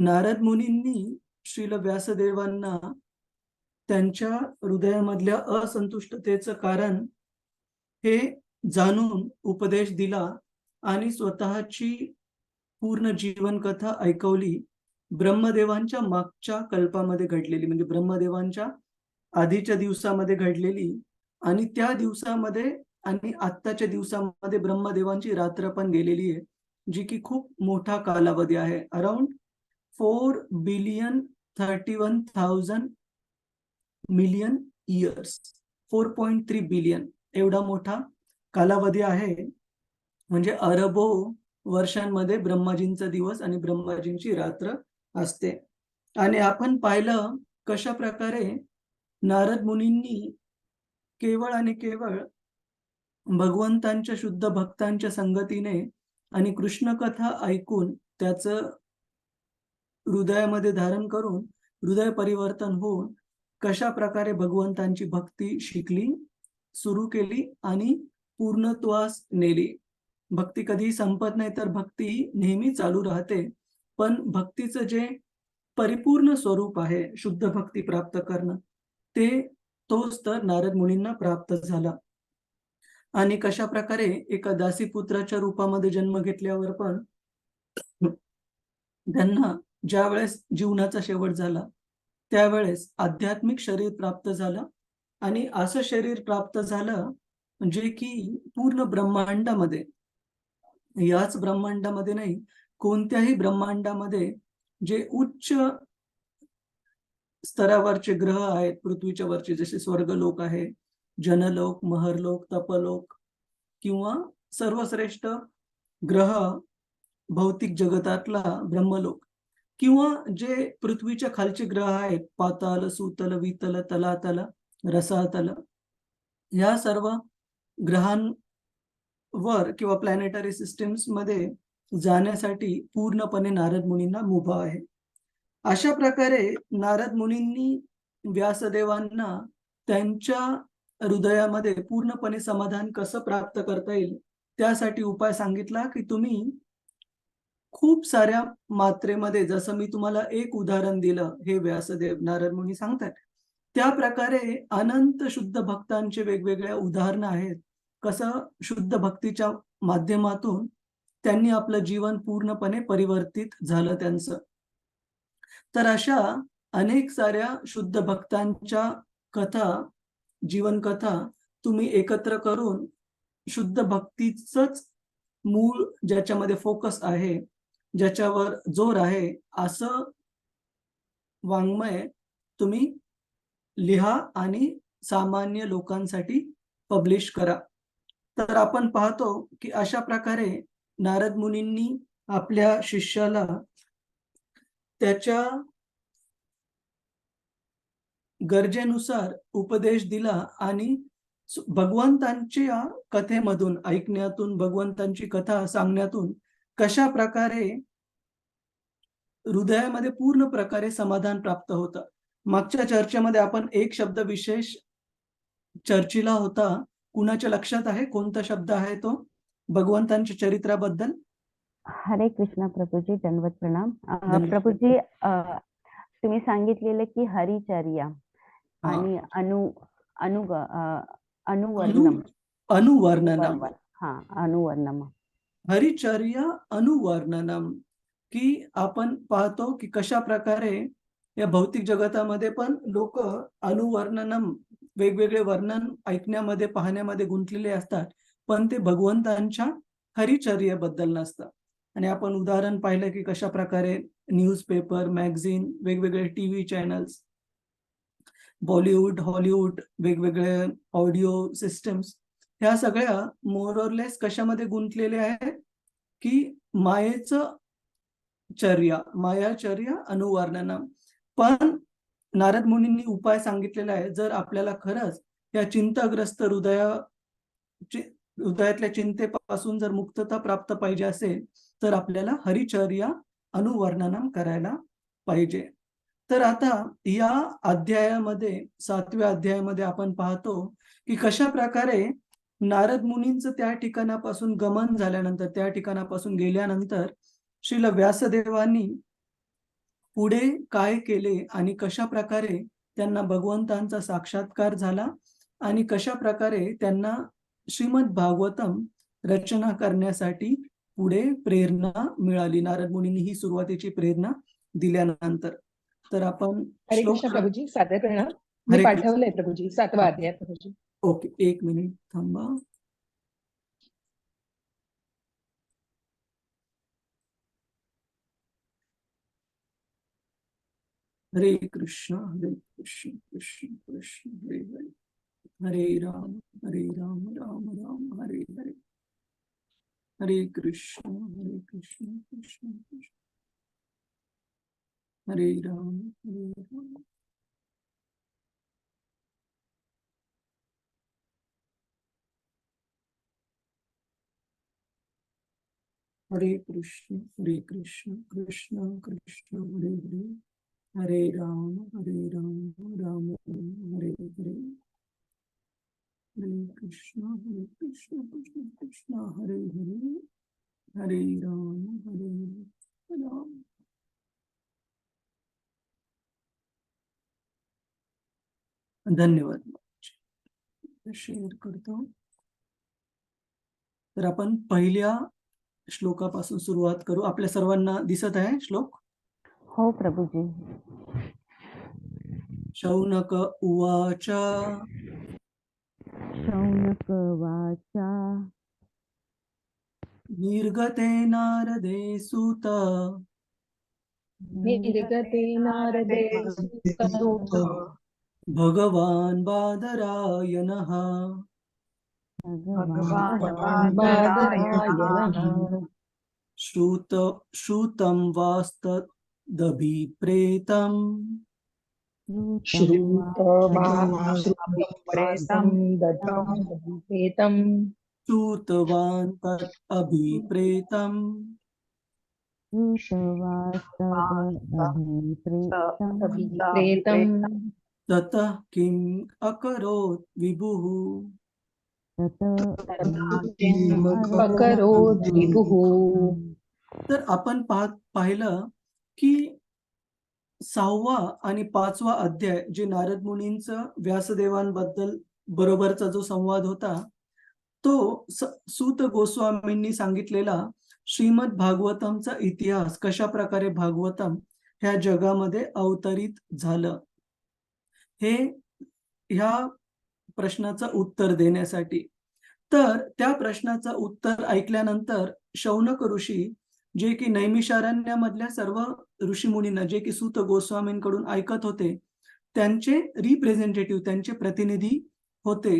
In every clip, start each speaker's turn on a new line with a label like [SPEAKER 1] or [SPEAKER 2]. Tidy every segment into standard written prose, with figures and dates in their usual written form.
[SPEAKER 1] नारद मुनींनी श्रील व्यासदेवांना त्यांच्या हृदयामधल्या असंतुष्टतेचं कारण हे जाणून उपदेश दिला आणि स्वतःची पूर्ण जीवनकथा ऐकवली. ब्रह्मदेवांच्या मागच्या कल्पामध्ये घडलेली, म्हणजे ब्रह्मदेवांच्या आधीच्या दिवसामध्ये घडलेली आणि त्या दिवसामध्ये आणि आत्ताच्या दिवसामध्ये ब्रह्मदेवांची रात्र पण गेलेली आहे, जी की खूप मोठा कालावधी आहे. अराउंड 4,31,000 मिलियन इयर्स, 4.3 बिलियन एवढा मोठा कालावधी आहे. म्हणजे अरबो वर्षांमध्ये ब्रह्माजींचा दिवस आणि ब्रह्माजींची रात्र असते. आणि आपण पाहिलं कशा प्रकारे नारद मुनींनी केवळ आणि केवळ भगवंतांच्या शुद्ध भक्तांच्या संगतीने आणि कृष्ण कथा ऐकून त्याचं हृदयामध्ये धारण करून हृदय परिवर्तन होऊन कशा प्रकारे भगवंतांची भक्ती शिकली, सुरू केली आणि पूर्णत्वास नेली. भक्ती कधीही संपत नाही, तर भक्ती नेहमी चालू राहते. पण भक्तीचं जे परिपूर्ण स्वरूप आहे, शुद्ध भक्ती प्राप्त करणं, तोच तर नारद मुनींना प्राप्त झाला. आणि कशा प्रकारे एका दासीपुत्राच्या रूपामध्ये जन्म घेतल्यावर पण त्यांना ज्यावेळेस जीवनाचा शेवट झाला, त्यावेळेस आध्यात्मिक शरीर प्राप्त झालं आणि असं शरीर प्राप्त झालं, जे की पूर्ण ब्रह्मांडामध्ये, याच ब्रह्मांडामध्ये नाही, कोणत्याही ब्रह्मांडामध्ये जे उच्च स्तरावरचे ग्रह आहेत, पृथ्वीच्या वरचे, जसे स्वर्गलोक आहे, जनलोक, महरलोक, तपलोक किंवा सर्वश्रेष्ठ ग्रह भौतिक जगतातला ब्रह्मलोक किंवा जे पृथ्वीच्या खालचे ग्रह आहेत, पाताल, सुतल, वितल, तलातल, रसातल, या सर्व ग्रहांवर किंवा प्लॅनेटरी सिस्टीम्स मध्ये जाण्यासाठी पूर्णपणे नारद मुनींना मुभा आहे. अशा प्रकारे नारद मुनींनी व्यासदेवांना त्यांच्या हृदयामध्ये पूर्णपणे समाधान कसं प्राप्त करता येईल, त्यासाठी उपाय सांगितला, की तुम्ही खूप साऱ्या मात्रेमध्ये, जसं मी तुम्हाला एक उदाहरण दिलं, हे व्यासदेव नारद मुनी सांगतात, त्या प्रकारे अनंत शुद्ध भक्तांचे वेगवेगळ्या उदाहरणं आहेत. कसं शुद्ध भक्तीच्या माध्यमातून त्यांनी आपलं जीवन पूर्णपणे परिवर्तित झालं त्यांचं. तर अशा अनेक साऱ्या शुद्ध भक्तांच्या कथा, जीवनकथा तुम्ही एकत्र करून शुद्ध भक्तीचंच मूळ, ज्याच्यामध्ये फोकस आहे, ज्याच्यावर जोर आहे, असं वाङ्मय तुम्ही लिहा आणि सामान्य लोकांसाठी पब्लिश करा. तर आपण पाहतो की अशा प्रकारे नारद मुनींनी आपल्या शिष्याला त्याच्या गरजेनुसार उपदेश दिला आणि भगवंतांच्या कथेमधून, ऐकण्यातून, भगवंतांची कथा सांगण्यातून कशा प्रकारे हृदयामध्ये पूर्ण प्रकारे समाधान प्राप्त होतं. मागच्या चर्चेमध्ये आपण एक शब्द विशेष चर्चिला होता. कुणाच्या लक्षात आहे कोणता शब्द आहे तो भगवंतांच्या चरित्राबद्दल?
[SPEAKER 2] हरे कृष्ण प्रभूजी, दंडवत प्रणाम.
[SPEAKER 1] धन्यवाद.
[SPEAKER 2] प्रभूजी, तुम्ही सांगितलेलं की हरिचर्या आणि अनुवर्णम
[SPEAKER 1] अनुवर्णनम.
[SPEAKER 2] अनुवर्णम.
[SPEAKER 1] हरिचर्या अनुवर्णनम, की आपण पाहतो की कशा प्रकारे या भौतिक जगतामध्ये पण लोक अनुवर्णनम, वेगवेगळे वर्णन ऐकण्यामध्ये, पाहण्यामध्ये गुंतलेले असतात, पण ते भगवंतांच्या हरिचर्येबद्दल नसतं. आणि आपण उदाहरण पाहिलं की कशा प्रकारे न्यूजपेपर, मॅगझिन, वेगवेगळे टीव्ही चॅनल्स, बॉलिवूड, हॉलिवूड, वेगवेगळे ऑडिओ सिस्टम्स, ह्या सगळ्या मोर ऑर लेस कशामध्ये गुंतलेले आहेत, की मायेचं मायाचर्या अनुवर्णनम. पण नारद मुनींनी उपाय सांगितलेला आहे, जर आपल्याला खरंच या चिंताग्रस्त हृदयातल्या चिंतेपासून जर मुक्तता प्राप्त पाहिजे असेल, तर आपल्याला हरिचर्या अनुवर्णनम करायला पाहिजे. तर आता या अध्यायामध्ये, 7व्या अध्यायामध्ये आपण पाहतो की कशा प्रकारे नारद मुनींचं त्या ठिकाणापासून गमन झाल्यानंतर, त्या ठिकाणापासून गेल्यानंतर श्रील व्यासदेवांनी पुढे काय केले आणि कशा प्रकारे त्यांना भगवंतांचा साक्षात्कार झाला आणि कशा प्रकारे त्यांना श्रीमद भागवतम रचना करण्यासाठी पुढे प्रेरणा मिळाली. नारद मुनींनी ही सुरुवातीची प्रेरणा दिल्यानंतर. तर आपण
[SPEAKER 3] हरे
[SPEAKER 1] श्लोक
[SPEAKER 3] कृष्ण प्रभुजी, सादर प्रणाम. मी
[SPEAKER 1] हरे कृष्ण.
[SPEAKER 3] पाठवलंय प्रभुजी, 7वा अध्याय प्रभुजी.
[SPEAKER 1] ओके, 1 मिनिट थांबा. हरे कृष्ण कृष्ण कृष्ण हरे हरे, हरे राम राम राम हरे हरे, हरे कृष्ण कृष्ण कृष्ण हरे राम हरे राम. हरे कृष्ण कृष्ण कृष्ण हरे हरे, हरे राम राम राम हरे हरे, हरे कृष्ण कृष्ण कृष्ण हरे हरे, हरे राम राम. धन्यवाद. शेअर करतो. तर आपण पहिल्या श्लोकापासून सुरुवात करू. आपल्या सर्वांना दिसत आहे श्लोक?
[SPEAKER 2] हो प्रभुजी.
[SPEAKER 1] शौनक उवाच.
[SPEAKER 2] शौनक वाचा.
[SPEAKER 1] निर्गते नारदे सूत.
[SPEAKER 3] निर्गते नारदे सूत.
[SPEAKER 1] भगवान् बादरायणः.
[SPEAKER 2] भगवान्
[SPEAKER 3] बादरायणः.
[SPEAKER 1] श्रुतं वास्तदभिप्रेतम्.
[SPEAKER 3] श्रुतवान्
[SPEAKER 1] श्रुतवान् तत् अभिप्रेतम्.
[SPEAKER 3] अभिप्रेतम्.
[SPEAKER 1] ततः किम् अकरोत् विभुः.
[SPEAKER 3] अकरोत् विभुः.
[SPEAKER 1] तर आपण पाहिलं की 6वा आणि 5वा अध्याय जे नारद मुनींचं व्यासदेवांबद्दल बरोबरचा जो संवाद होता, तो सूत गोस्वामींनी सांगितलेला श्रीमद भागवतमचा इतिहास, कशा प्रकारे भागवतम ह्या जगामध्ये अवतरित झालं, हे ह्या प्रश्नाचं उत्तर देण्यासाठी. तर त्या प्रश्नाचं उत्तर ऐकल्यानंतर शौनक ऋषी, जे की नैमिषारण्यामधल्या सर्व ऋषीमुनींना, जे की सूत गोस्वामींकडून ऐकत होते, त्यांचे रिप्रेझेंटेटिव्ह, त्यांचे प्रतिनिधी होते.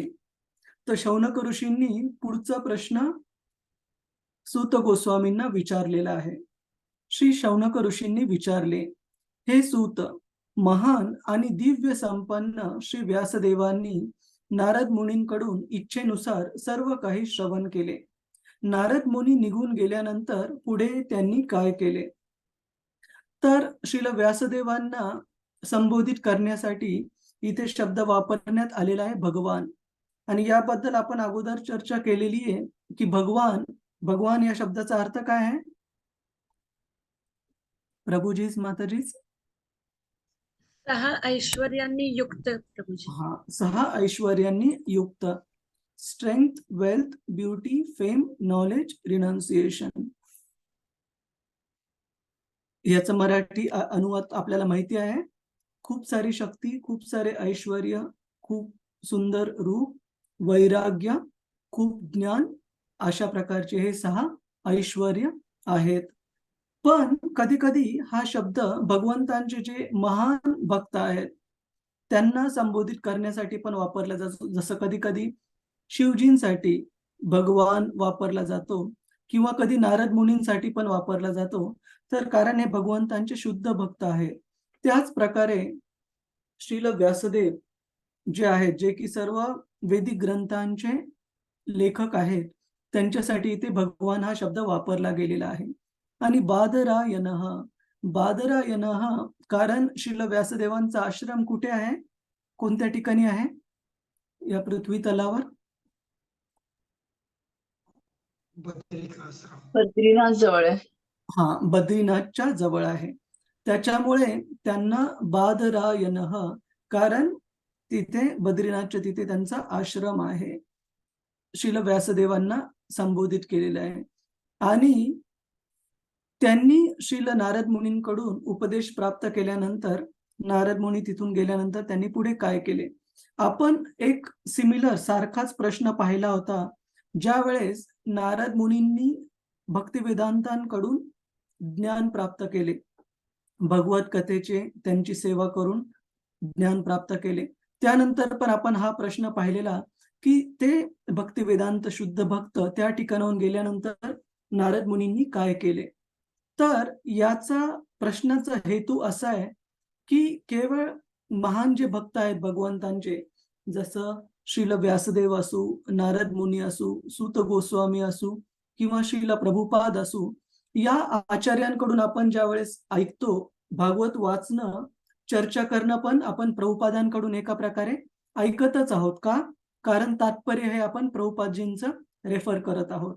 [SPEAKER 1] तर शौनक ऋषींनी पुढचा प्रश्न सूत गोस्वामींना विचारलेला आहे. श्री शौनक ऋषींनी विचारले, हे सूत, महान आणि दिव्य संपन्न श्री व्यासदेवांनी नारद मुनींकडून इच्छेनुसार सर्व काही श्रवण केले. नारद मुनी निघून गेल्यानंतर पुढे त्यांनी काय केले? तर श्रील व्यासदेवांना संबोधित करण्यासाठी इथे शब्द वापरण्यात आलेला आहे भगवान. आणि याबद्दल आपण अगोदर चर्चा केलेली आहे की भगवान या शब्दाचा अर्थ काय आहे? प्रभुजीच, माताजीच?
[SPEAKER 4] 6 ऐश्वर्यांनी युक्त प्रभुजी.
[SPEAKER 1] हा, 6 ऐश्वर्यांनी युक्त. Strength, wealth, beauty, fame, knowledge, renunciation. याचं मराठी अनुवाद आपल्याला माहिती आहे. खूप सारी शक्ती, खूप सारे ऐश्वर्य, खूप सुंदर रूप, वैराग्य, खूप ज्ञान, अशा प्रकारचे हे 6 ऐश्वर्य आहेत. पण कधी कधी हा शब्द भगवंतांचे जे महान भक्त आहेत त्यांना संबोधित करण्यासाठी पण वापरला जातो. जसं कधी कधी शिवजींसाठी भगवान वापरला जातो किंवा कधी नारद मुनींसाठी पण वापरला जातो. तर कारण हे भगवंतांचे शुद्ध भक्त आहे. त्याच प्रकारे श्रील व्यासदेव जे आहेत, जे की सर्व वैदिक ग्रंथांचे लेखक आहेत, त्यांच्यासाठी इथे भगवान हा शब्द वापरला गेलेला आहे. आणि बादरायणः, कारण श्रील व्यासदेवांचा आश्रम कुठे आहे, कोणत्या ठिकाणी आहे या पृथ्वी तलावर?
[SPEAKER 5] बद्रीनाथ जवळ आहे.
[SPEAKER 1] हा, बद्रीनाथच्या जवळ आहे. त्याच्यामुळे त्यांना बादरायणः, कारण तिथे बद्रीनाथच्या तिथे त्यांचा आश्रम आहे, श्रील व्यासदेवांना संबोधित केलेलं आहे. आणि त्यांनी श्रील नारद मुनींकडून उपदेश प्राप्त केल्यानंतर, नारद मुनी तिथून गेल्यानंतर त्यांनी पुढे काय केले? आपण एक सिमिलर सारखाच प्रश्न पाहिला होता, ज्या वेळेस नारद मुनींनी भक्तिवेदांतांकडून ज्ञान प्राप्त केले, भगवत कथेचे त्यांची सेवा करून ज्ञान प्राप्त केले. त्यानंतर पण आपण हा प्रश्न पाहिलेला की ते भक्तिवेदांत शुद्ध भक्त त्या ठिकाणाहून गेल्यानंतर नारद मुनींनी काय केले. तर याचा प्रश्नाचा हेतू असा आहे की केवळ महान जे भक्त आहेत भगवंतांचे, जसं श्रील व्यासदेव असू, नारद मुनी असू, सूत गोस्वामी असू किंवा श्रील प्रभुपाद असू, या आचार्यांकडून आपण ज्या वेळेस ऐकतो, भागवत वाचणं, चर्चा करणं पण आपण प्रभुपादांकडून एका प्रकारे ऐकतच आहोत. का? कारण तात्पर्य हे आपण प्रभुपादजींचं रेफर करत आहोत.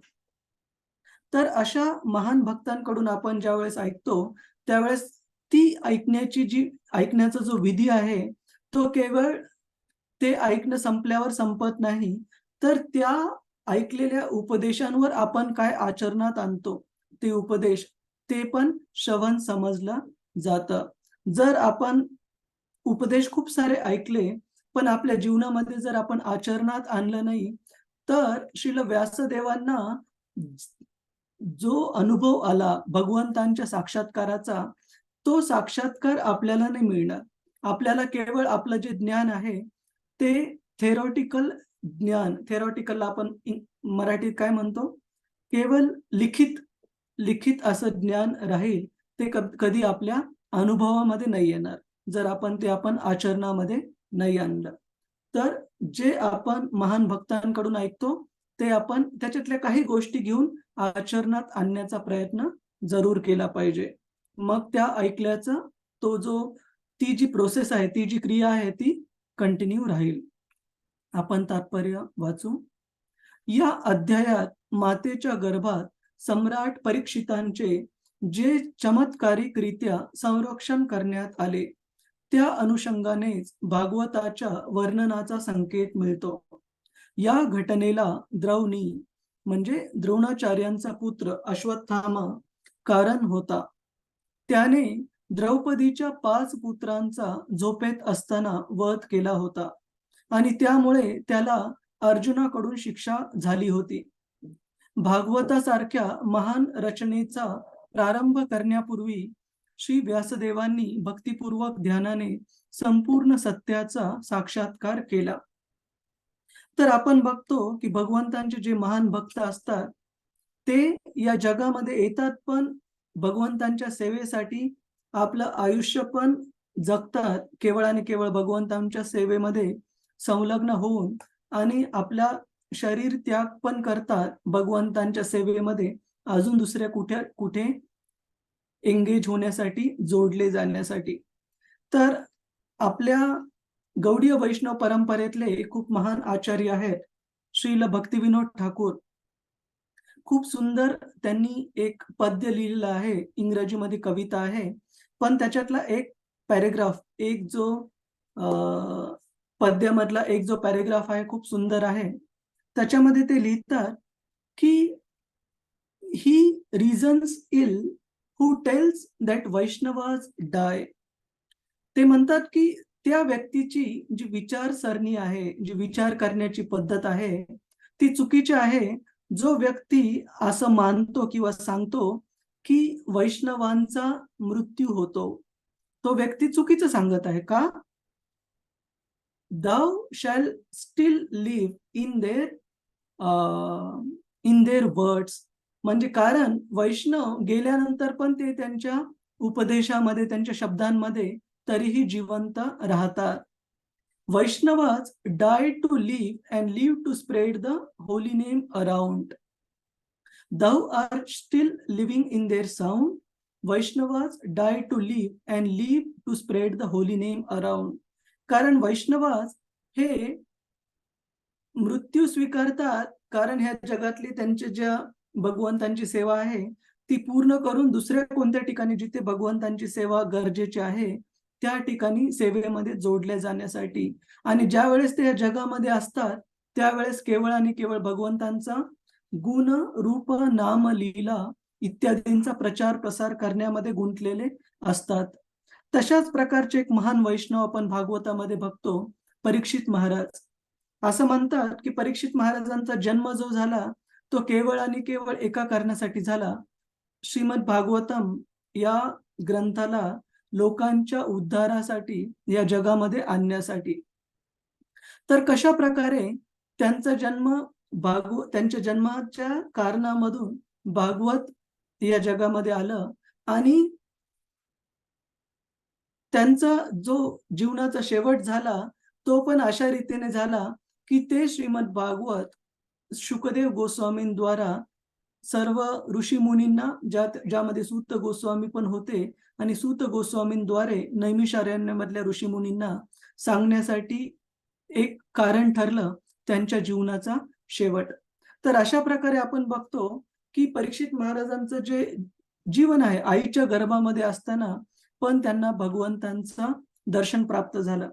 [SPEAKER 1] तर अशा महान भक्तांकडून आपण ज्या वेळेस ऐकतो, त्यावेळेस ती ऐकण्याचा जो विधी आहे, तो केवळ ते ऐकणं संपल्यावर संपत नाही, तर त्या ऐकलेल्या उपदेशांवर आपण काय आचरणात आणतो, ते उपदेश, ते पण श्रवण समजलं जातं. जर आपण उपदेश खूप सारे ऐकले, पण आपल्या जीवनामध्ये जर आपण आचरणात आणलं नाही, तर श्रील व्यासदेवांना जो अनुभव आला भगवंतांच्या साक्षात्काराचा, तो साक्षात्कार आपल्याला नाही मिळणार. आपल्याला केवळ आपलं जे ज्ञान आहे ते थेरॉटिकल ज्ञान, थेरॉटिकलला आपण मराठीत काय म्हणतो, केवळ लिखित असं ज्ञान राहील. ते कधी आपल्या अनुभवामध्ये नाही येणार, जर आपण ते आचरणामध्ये नाही आणलं. तर जे आपण महान भक्तांकडून ऐकतो, ते आपण त्याच्यातल्या काही गोष्टी घेऊन आचरणात आणण्याचा प्रयत्न जरूर केला पाहिजे. मग त्या ऐकल्याचा ती जी प्रोसेस आहे, ती जी क्रिया आहे, ती कंटिन्यू राहील. आपण तात्पर्य वाचू. या अध्यायात मातेच्या गर्भात सम्राट परीक्षितांचे जे चमत्कारिकरित्या संरक्षण करण्यात आले, त्या अनुषंगानेच भागवताच्या वर्णनाचा संकेत मिळतो. या घटनेला द्रौणी म्हणजे द्रोणाचार्यांचा पुत्र अश्वत्थामा कारण होता. त्याने द्रौपदीच्या 5 पुत्रांचा झोपेत असताना वध केला होता आणि त्यामुळे त्याला अर्जुनाकडून शिक्षा झाली होती. भागवतासारख्या महान रचनेचा प्रारंभ करण्यापूर्वी श्री व्यासदेवांनी भक्तिपूर्वक ध्यानाने संपूर्ण सत्याचा साक्षात्कार केला. तर आपण बघतो की भगवंतांचे जे महान भक्त असतात, ते या जगामध्ये येतात, पण भगवंतांच्या सेवेसाठी आपलं आयुष्य पण जगतात, केवळ आणि केवळ भगवंतांच्या सेवेमध्ये संलग्न होऊन, आणि आपला शरीर त्याग पण करतात भगवंतांच्या सेवेमध्ये अजून दुसऱ्या कुठे एंगेज होण्यासाठी, जोडले जाण्यासाठी. तर आपल्या गौडीय वैष्णव परंपरेतले खूप महान आचार्य आहेत श्रील भक्तिविनोद ठाकूर. खूप सुंदर त्यांनी एक पद्य लिहिलेलं आहे, इंग्रजीमध्ये कविता आहे, पण त्याच्यातला एक पॅरेग्राफ, एक जो पद्यामधला एक जो पॅरेग्राफ आहे, खूप सुंदर आहे. त्याच्यामध्ये ते लिहितात की he reasons ill who tells that Vaishnavas die. ते म्हणतात की त्या व्यक्तीची जी विचारसरणी आहे, जी विचार करण्याची पद्धत आहे, ती चुकीची आहे, जो व्यक्ती असं मानतो किंवा सांगतो की वैष्णवांचा मृत्यू होतो. तो व्यक्ती चुकीचं सांगत आहे. का? Thou shall still live in their words. म्हणजे कारण वैष्णव गेल्यानंतर पण ते त्यांच्या उपदेशामध्ये, त्यांच्या शब्दांमध्ये तरीही जिवंत राहतात. वैष्णवाज die to live and live to spread the holy name around. Thou art still living in their sound. Vaishnavas die to live and live to spread the holy name around. कारण वैष्णवास हे मृत्यू स्वीकारतात, कारण ह्या जगातली त्यांची ज्या भगवंतांची सेवा आहे ती पूर्ण करून दुसऱ्या कोणत्या ठिकाणी जिथे भगवंतांची सेवा गरजेची आहे त्या ठिकाणी सेवेमध्ये जोडले जाण्यासाठी, आणि ज्या वेळेस ते या जगामध्ये असतात त्यावेळेस केवळ आणि केवळ भगवंतांचा गुण रूप नाम लीला इत्यादींचा प्रचार प्रसार करण्यामध्ये गुंतलेले असतात. तशाच प्रकारचे एक महान वैष्णव आपण भागवतामध्ये बघतो, परीक्षित महाराज. असं म्हणतात की परीक्षित महाराजांचा जन्म जो झाला तो केवळ आणि केवळ एका कारणासाठी झाला, श्रीमद भागवतम या ग्रंथाला लोकांच्या उद्धारासाठी या जगामध्ये आणण्यासाठी. तर कशा प्रकारे त्यांचा जन्म त्यांच्या जन्माच्या कारणामधून भागवत या जगामध्ये आलं, आणि त्यांचा जो जीवनाचा शेवट झाला तो पण अशा रीतीने झाला की ते श्रीमद भागवत शुकदेव गोस्वामींद्वारा सर्व ऋषी मुनींना, ज्यामध्ये सूत गोस्वामी पण होते, आणि सूत गोस्वामींद्वारे नैमिषारण्यमधल्या ऋषी मुनींना सांगण्यासाठी एक कारण ठरलं त्यांच्या जीवनाचा शेवट. तर अशा प्रकारे आपण बघतो की परीक्षित महाराजांचं जे जीवन आहे आईच्या गर्भामध्ये असताना पण त्यांना भगवंतांचं दर्शन प्राप्त झालं,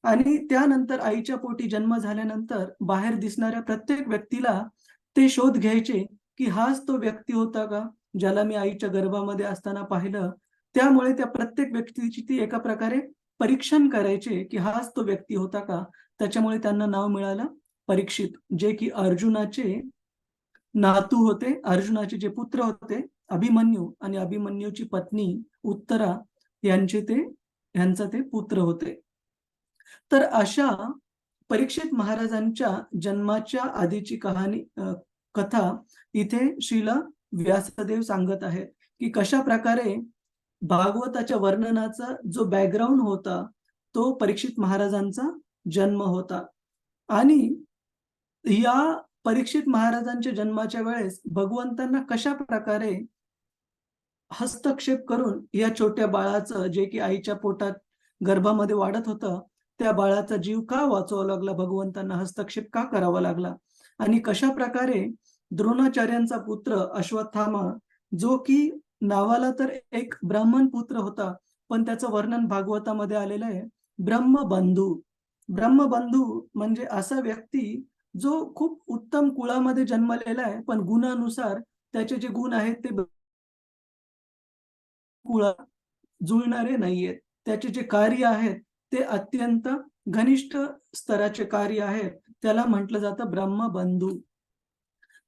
[SPEAKER 1] आणि त्यानंतर आईच्या पोटी जन्म झाल्यानंतर बाहेर दिसणाऱ्या प्रत्येक व्यक्तीला ते शोध घ्यायचे की हाच तो व्यक्ती होता का ज्याला मी आईच्या गर्भामध्ये असताना पाहिलं. त्यामुळे त्या प्रत्येक व्यक्तीची ती एका प्रकारे परीक्षण करायचे की हाच तो व्यक्ती होता का. त्याच्यामुळे त्यांना नाव मिळालं परीक्षित, जे की अर्जुनाचे नातू होते, अर्जुनाचे जे पुत्र होते अभिमन्यू, आणि अभिमन्यूची पत्नी उत्तरा यांचा ते पुत्र होते. तर अशा परीक्षित महाराजांच्या जन्माच्या आधीची कथा इथे श्रील व्यासदेव सांगत आहेत की कशा प्रकारे भागवताच्या वर्णनाचा जो बॅकग्राऊंड होता तो परीक्षित महाराजांचा जन्म होता. आणि या परीक्षित महाराजांच्या जन्माच्या वेळेस भगवंतांना कशा प्रकारे हस्तक्षेप करून या छोट्या बाळाचं, जे की आईच्या पोटात गर्भामध्ये वाढत होतं, त्या बाळाचा जीव का वाचवावा लागला, भगवंतांना हस्तक्षेप का करावा लागला, आणि कशा प्रकारे द्रोणाचार्यांचा पुत्र अश्वत्थामा, जो की नावाला तर एक ब्राह्मण पुत्र होता पण त्याचं वर्णन भागवतामध्ये आलेलं आहे ब्रह्मबंधू. ब्रह्मबंधू म्हणजे असा व्यक्ती जो खूप उत्तम कुळामध्ये जन्मलेला आहे, पण गुणानुसार त्याचे जे गुण आहेत ते कुळा जुळणारे नाहीयेत. त्याचे जे कार्य आहेत ते अत्यंत घनिष्ठ स्तराचे कार्य आहेत, त्याला म्हटलं जातं ब्रह्मबंधू.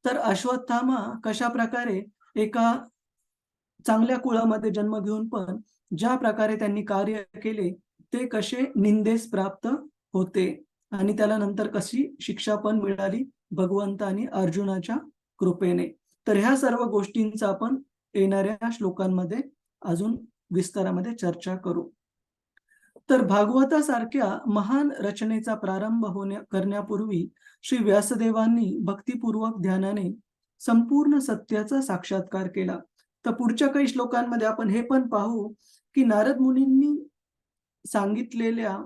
[SPEAKER 1] तर अश्वत्थामा कशा प्रकारे एका चांगल्या कुळामध्ये जन्म घेऊन पण ज्या प्रकारे त्यांनी कार्य केले ते कसे निंदेस प्राप्त होते, आणि त्याला नंतर कशी शिक्षा पण मिळाली भगवंत आणि अर्जुनाच्या कृपेने. तर ह्या सर्व गोष्टींचा आपण येणाऱ्या श्लोकांमध्ये अजून विस्तारामध्ये चर्चा करू. तर भागवतासारख्या महान रचनेचा प्रारंभ करण्यापूर्वी श्री व्यासदेवांनी भक्तिपूर्वक ध्यानाने संपूर्ण सत्याचा साक्षात्कार केला. तर पुढच्या काही श्लोकांमध्ये आपण हे पण पाहू की नारद मुनींनी सांगितलेल्या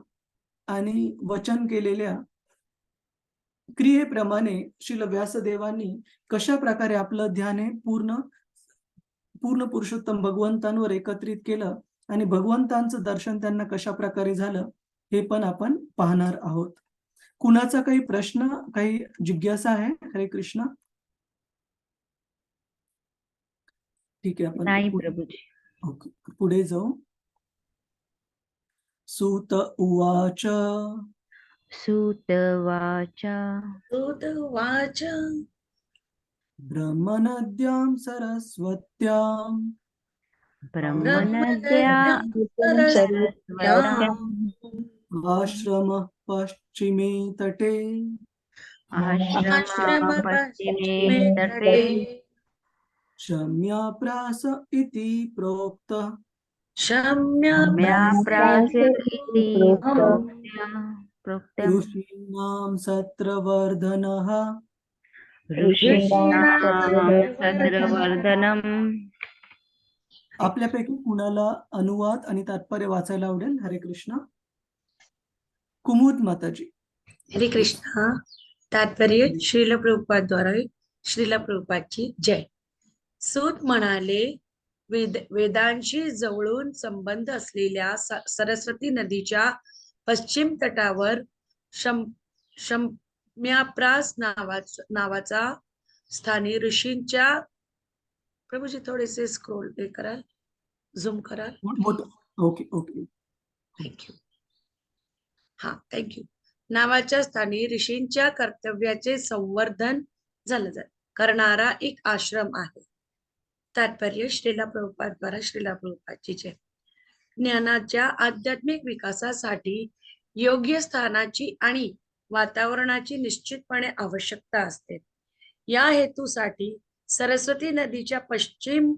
[SPEAKER 1] आणि वचन केलेल्या क्रियेप्रमाणे श्रील व्यासदेवांनी कशा प्रकारे आपलं ध्यान हे पूर्ण पुरुषोत्तम भगवंतांवर एकत्रित केलं, आणि भगवंतांचं दर्शन त्यांना कशा प्रकारे झालं हे पण आपण पाहणार आहोत. कुणाचा काही प्रश्न, काही जिज्ञासा आहे? हरे कृष्ण. ठीक आहे,
[SPEAKER 2] नाही
[SPEAKER 1] आपण
[SPEAKER 2] प्रभूजी.
[SPEAKER 1] ओके, पुढे जाऊ. सूत उवाच
[SPEAKER 2] सूतवाच
[SPEAKER 4] उवाच
[SPEAKER 1] ब्रह्मनद्यां सरस्वत्यां
[SPEAKER 2] ब्रह्मनद्या
[SPEAKER 3] सरस्वत्यां
[SPEAKER 1] आश्रमः पश्चिमे तटे
[SPEAKER 2] आश्रम पश्चिमे तटे
[SPEAKER 1] शम्याप्रास इति प्रोक्तः
[SPEAKER 2] म्याप्रास इति प्रोक्तम्
[SPEAKER 1] ऋषीणां सत्रवर्धनः
[SPEAKER 2] ऋषीणां सद्रवर्धनम्.
[SPEAKER 1] आपल्यापैकी कुणाला अनुवाद आणि तात्पर्य वाचायला आवडेल? हरे कृष्ण. कुमुद माताजी.
[SPEAKER 4] हरे कृष्ण. तात्पर्य श्रील प्रभुपाद द्वारा श्रील प्रभुपादची जय. सूत म्हणाले, वेदांशी जवळून संबंध असलेल्या सरस्वती नदीच्या पश्चिम तटावर शम्याप्रास नावाचा स्थानी ऋषींच्या, प्रभूजी थोडेसे स्क्रोल हे कराल, झूम कराल,
[SPEAKER 1] ओके ओके
[SPEAKER 4] थँक्यू. हा, थँक्यू. नावाच्या स्थानी ऋषींच्या कर्तव्याचे संवर्धन करणारा एक आश्रम आहे. तात्पर्य श्रीला प्रभुपाद द्वारा श्रीला प्रभुपादची जय. ज्ञानाच्या आध्यात्मिक विकासासाठी योग्य स्थानाची आणि वातावरणाची निश्चितपणे आवश्यकता असते. या हेतूसाठी सरस्वती नदीच्या पश्चिम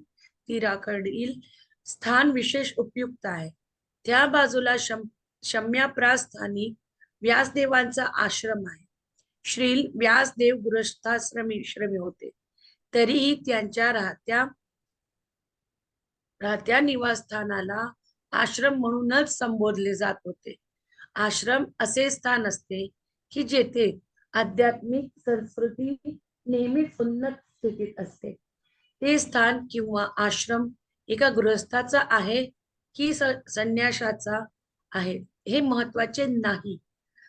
[SPEAKER 4] तीराकडील स्थान विशेष उपयुक्त आहे. त्या बाजूला शम्याप्रास स्थानी व्यासदेवांचा आश्रम आहे. श्रील व्यासदेव गृहस्थाश्रमी होते, तरीही त्यांच्या राहत्या निवासस्थानाला आश्रम म्हणूनच संबोधले जात होते. आश्रम असे स्थान असते की जेथे आध्यात्मिक संस्कृती नेहमीच उन्नत स्थितीत असते. ते स्थान किंवा आश्रम एका गृहस्थाचा आहे की संन्याशाचा आहे हे महत्वाचे नाही.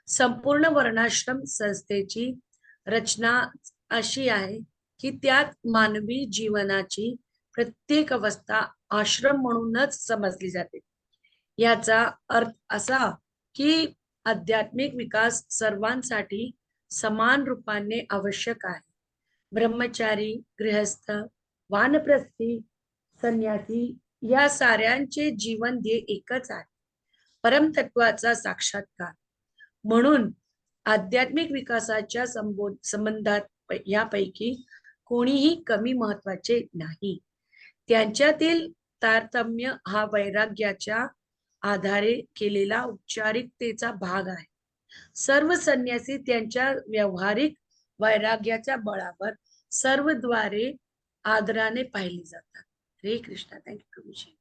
[SPEAKER 4] संपूर्ण वर्णाश्रम संस्थेची रचना अशी आहे की त्यात मानवी जीवनाची प्रत्येक अवस्था आश्रम म्हणूनच समजली जाते. याचा अर्थ असा की आध्यात्मिक विकास सर्वांसाठी समान रूपाने आवश्यक आहे. ब्रह्मचारी, गृहस्थ, वानप्रस्थी, संन्यासी या साऱ्यांचे जीवन ध्येय एकच आहे, परमतत्वाचा साक्षात्कार. म्हणून आध्यात्मिक विकासाच्या संबंधात यापैकी कोणीही कमी महत्वाचे नाही. त्यांच्यातील तारतम्य हा वैराग्याच्या आधारे केलेला औपचारिकतेचा भाग आहे. सर्व संन्यासी त्यांच्या व्यावहारिक वैराग्याच्या बळावर सर्वद्वारे आदराने पाहिले जातात. हरे कृष्ण. थँक्यू प्रभूजी.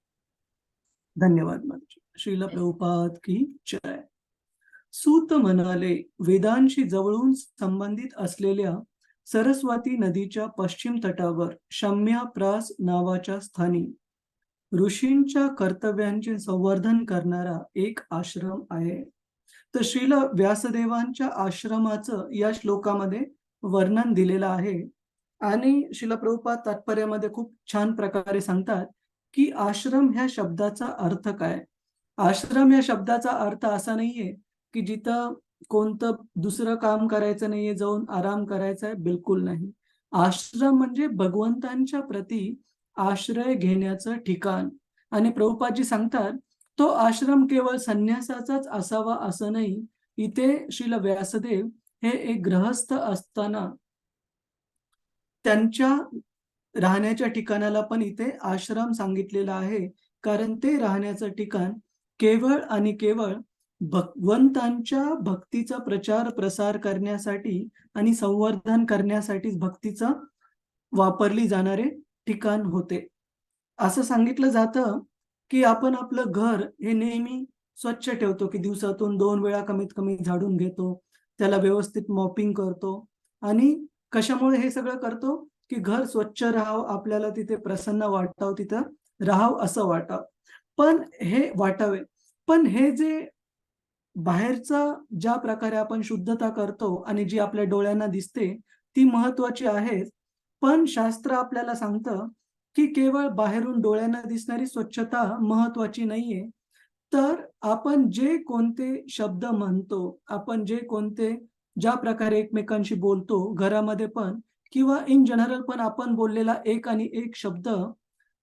[SPEAKER 1] धन्यवाद माताजी. श्रीला प्रभुपाद की जय. सूत म्हणाले, वेदांशी जवळून संबंधित असलेल्या सरस्वती नदीच्या पश्चिम तटावर शम्याप्रास नावाच्या स्थानी ऋषींच्या कर्तव्यांचे संवर्धन करणारा एक आश्रम आहे. तर श्रील व्यासदेवांच्या आश्रमाचं या श्लोकामध्ये वर्णन दिलेलं आहे. आणि श्रील प्रभुपाद तात्पर्यामध्ये खूप छान प्रकारे सांगतात की आश्रम ह्या शब्दाचा अर्थ काय. आश्रम या शब्दाचा अर्थ असा नाहीये की जिथं कोणतं दुसरं काम करायचं नाहीये, जाऊन आराम करायचा आहे, बिलकुल नाही. आश्रम म्हणजे भगवंतांच्या प्रती आश्रय घेण्याचं ठिकाण. आणि प्रभुपादजी सांगतात तो आश्रम केवळ संन्यासाचाच असावा असं नाही. इथे श्रील व्यासदेव हे एक गृहस्थ असताना त्यांच्या राहण्याच्या ठिकाणाला पण इथे आश्रम सांगितलेला आहे. कारण ते राहण्याचं ठिकाण केवळ आणि केवळ भगवंतांच्या भक्तीचा प्रचार प्रसार करण्यासाठी आणि संवर्धन करण्यासाठी भक्तीचा वापरली जाणारे ठिकाण होते. असं सांगितलं जातं की आपण आपलं घर हे नेहमी स्वच्छ ठेवतो, की दिवसातून 2 वेळा कमीत कमी झाडून घेतो, त्याला व्यवस्थित मॉपिंग करतो. आणि कशामुळे हे सगळं करतो की घर स्वच्छ राहावं, आपल्याला तिथे प्रसन्न वाटावं, तिथं राहावं असं वाटावं. पण हे जे बाहेरचा ज्या प्रकारे आपण शुद्धता करतो आणि जी आपल्या डोळ्यांना दिसते ती महत्वाची आहे. पण शास्त्र आपल्याला सांगतं की केवळ बाहेरून डोळ्यांना दिसणारी स्वच्छता महत्वाची नाहीये. तर आपण जे कोणते शब्द म्हणतो, आपण जे कोणते ज्या प्रकारे एकमेकांशी बोलतो घरामध्ये पण किंवा इन जनरल पण आपण बोललेला एक आणि एक शब्द,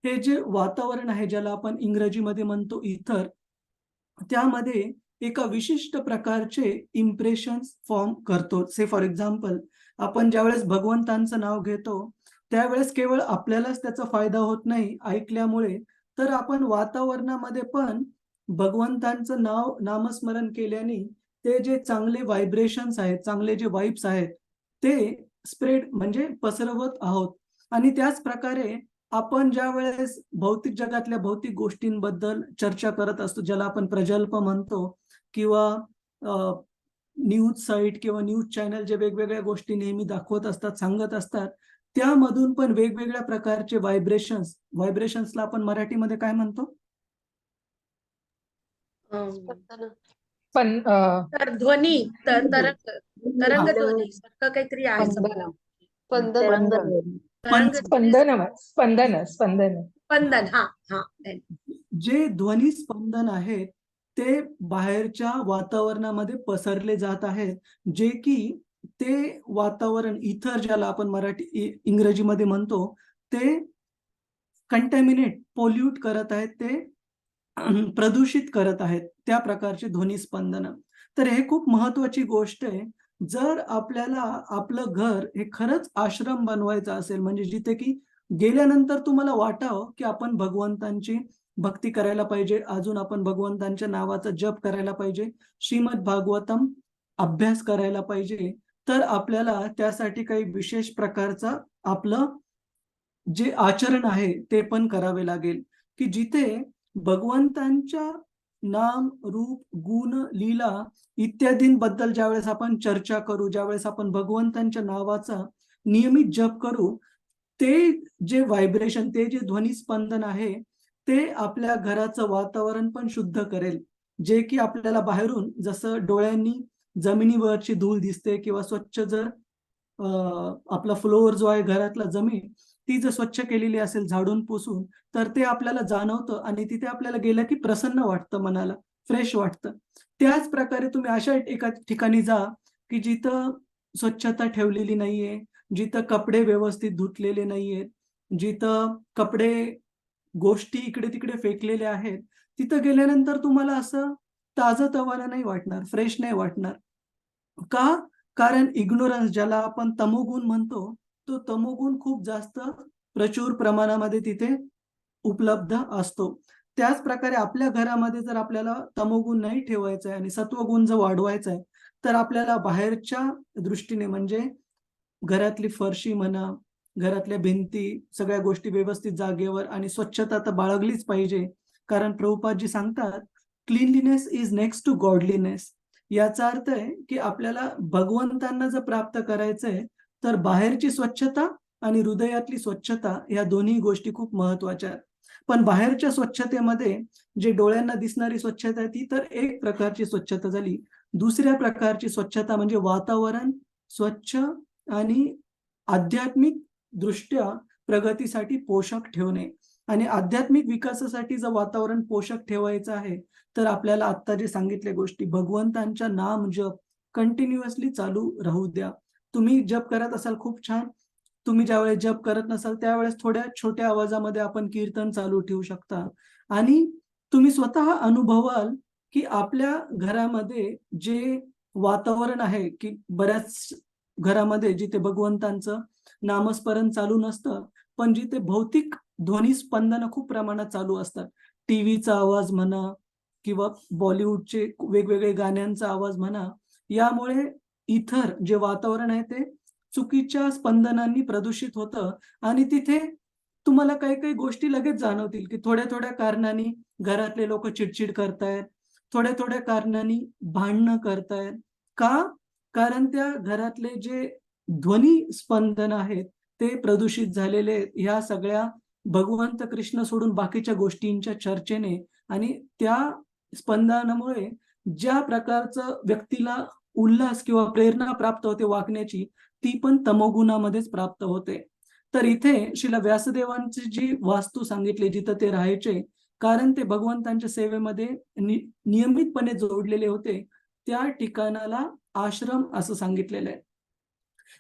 [SPEAKER 1] हे जे वातावरण आहे ज्याला आपण इंग्रजीमध्ये म्हणतो इथर, त्यामध्ये एका विशिष्ट प्रकारचे इम्प्रेशन्स फॉर्म करतो. से फॉर एक्झाम्पल, आपण ज्यावेळेस भगवंतांचं नाव घेतो त्यावेळेस केवळ आपल्यालाच त्याचा फायदा होत नाही ऐकल्यामुळे, तर आपण वातावरणामध्ये पण भगवंतांचं नामस्मरण केल्याने ते जे चांगले व्हायब्रेशन्स आहेत, चांगले जे वाइब्स आहेत ते स्प्रेड म्हणजे पसरवत आहोत. आणि त्याच प्रकारे आपण ज्या वेळेस भौतिक जगातल्या भौतिक गोष्टींबद्दल चर्चा करत असतो, ज्याला आपण प्रजल्प म्हणतो, किंवा न्यूज साईट किंवा न्यूज चॅनल जे वेगवेगळ्या गोष्टी नेहमी दाखवत असतात, सांगत असतात, त्यामधून पण वेगवेगळ्या प्रकारचे व्हायब्रेशन्सला आपण मराठीमध्ये काय म्हणतो?
[SPEAKER 3] पण
[SPEAKER 4] तर ध्वनी तरंग ध्वनी सारखं काहीतरी आहे
[SPEAKER 3] स्पंदन
[SPEAKER 4] तरंग
[SPEAKER 3] स्पंदन स्पंदन
[SPEAKER 4] स्पंदन. हा हा.
[SPEAKER 1] जे ध्वनी स्पंदन आहेत ते बाहेरच्या वातावरणामध्ये पसरले जात आहेत, जे की ते वातावरण इथर ज्याला आपण इंग्रजीमध्ये म्हणतो, ते कंटॅमिनेट पोल्यूट करत आहेत, ते प्रदूषित करत आहेत त्या प्रकारचे ध्वनी स्पंदन. तर हे खूप महत्वाची गोष्ट आहे. जर आपल्याला आपलं घर हे खरंच आश्रम बनवायचं असेल, म्हणजे जिथे की गेल्यानंतर तुम्हाला वाटावं की आपण भगवंतांची भक्ती करायला पाहिजे, अजून आपण भगवंतांच्या नावाचा जप करायला पाहिजे, श्रीमद भागवतम अभ्यास करायला पाहिजे, तर आपल्याला त्यासाठी काही विशेष प्रकारचा आपलं जे आचरण आहे ते पण करावे लागेल, की जिथे भगवंतांच्या नाम, रूप, गुण, लीला इत्यादींबद्दल ज्यावेळेस आपण चर्चा करू, ज्यावेळेस आपण भगवंतांच्या नावाचा नियमित जप करू, ते जे व्हायब्रेशन, ते जे ध्वनी स्पंदन आहे, ते आपल्या घराचं वातावरण पण शुद्ध करेल. जे की आपल्याला बाहेरून जसं डोळ्यांनी जमिनीवरची धूळ दिसते किंवा स्वच्छ जर आपला फ्लोअर जो आहे घरातला जमीन, ती जर स्वच्छ केलेली असेल झाडून पुसून, तर ते आपल्याला जाणवतं आणि तिथे आपल्याला गेलं की प्रसन्न वाटतं, मनाला फ्रेश वाटतं. त्याच प्रकारे तुम्ही अशा एका ठिकाणी जा की जिथं स्वच्छता ठेवलेली नाहीये, जिथं कपडे व्यवस्थित धुतलेले नाहीयेत, जिथं कपडे गोष्टी इकडे तिकडे फेकलेल्या आहेत, तिथं गेल्यानंतर तुम्हाला असं ताजंतवानं नाही वाटणार, फ्रेश नाही वाटणार. का? कारण इग्नोरन्स ज्याला आपण तमोगुण म्हणतो, तो तमोगुण खूप जास्त प्रचूर प्रमाणामध्ये तिथे उपलब्ध असतो. त्याच प्रकारे आपल्या घरामध्ये जर आपल्याला तमोगुण नाही ठेवायचा आहे आणि सत्वगुण जर वाढवायचा आहे, तर आपल्याला बाहेरच्या दृष्टीने म्हणजे घरातली फरशी म्हणा, घरातल्या भिंती, सगळ्या गोष्टी व्यवस्थित जागेवर आणि स्वच्छता तर बाळगलीच पाहिजे. कारण प्रभुपादजी सांगतात, cleanliness is next to godliness. याचा अर्थ आहे की आपल्याला भगवंतांना जर प्राप्त करायचंय, तर बाहेरची स्वच्छता आणि हृदयातली स्वच्छता या दोन्ही गोष्टी खूप महत्वाच्या आहेत. पण बाहेरच्या स्वच्छतेमध्ये जे डोळ्यांना दिसणारी स्वच्छता आहे, ती तर एक प्रकारची स्वच्छता झाली. दुसऱ्या प्रकारची स्वच्छता म्हणजे वातावरण स्वच्छ आणि आध्यात्मिक दृष्ट्या प्रगतीसाठी पोषक ठेवणे. आणि आध्यात्मिक विकासासाठी जर वातावरण पोषक ठेवायचं आहे, तर आपल्याला आता जे सांगितले गोष्टी, भगवंतांच्या नाम जप कंटिन्युअसली चालू राहू द्या. तुम्ही जप करत असाल खूप छान. तुम्ही ज्यावेळेस जप करत नसाल त्यावेळेस थोड्या छोट्या आवाजामध्ये आपण कीर्तन चालू ठेवू शकता. आणि तुम्ही स्वतः अनुभवाल की आपल्या घरामध्ये जे वातावरण आहे, की बऱ्याच घरामध्ये जिथे भगवंतांचं नामस्मरण चालू नसतं, पण जिथे भौतिक ध्वनी स्पंदन खूप प्रमाणात चालू असतात. टीव्हीचा आवाज म्हणा किंवा बॉलिवूडचे वेगवेगळे गाण्यांचा आवाज म्हणा, यामुळे इथर जे वातावरण आहे ते चुकीच्या स्पंदनांनी प्रदूषित होतं आणि तिथे तुम्हाला काही काही गोष्टी लगेच जाणवतील की थोड्या थोड्या कारणांनी घरातले लोक चिडचिड करतायत, थोड्या थोड्या कारणांनी भांडणं करतायत. का? कारण त्या घरातले जे ध्वनी स्पंदन आहेत ते प्रदूषित झालेले आहेत. ह्या सगळ्या भगवंत कृष्ण सोडून बाकीच्या गोष्टींच्या चर्चेने आणि त्या स्पंदनामुळे ज्या प्रकारचं व्यक्तीला उल्हास किंवा प्रेरणा प्राप्त होते वागण्याची, ती पण तमोगुणामध्येच प्राप्त होते. तर इथे श्रील व्यासदेवांची जी वास्तू सांगितली जिथं ते राहायचे, कारण ते भगवंतांच्या सेवेमध्ये नियमितपणे जोडलेले होते, त्या ठिकाणाला आश्रम असं सांगितलेलं आहे.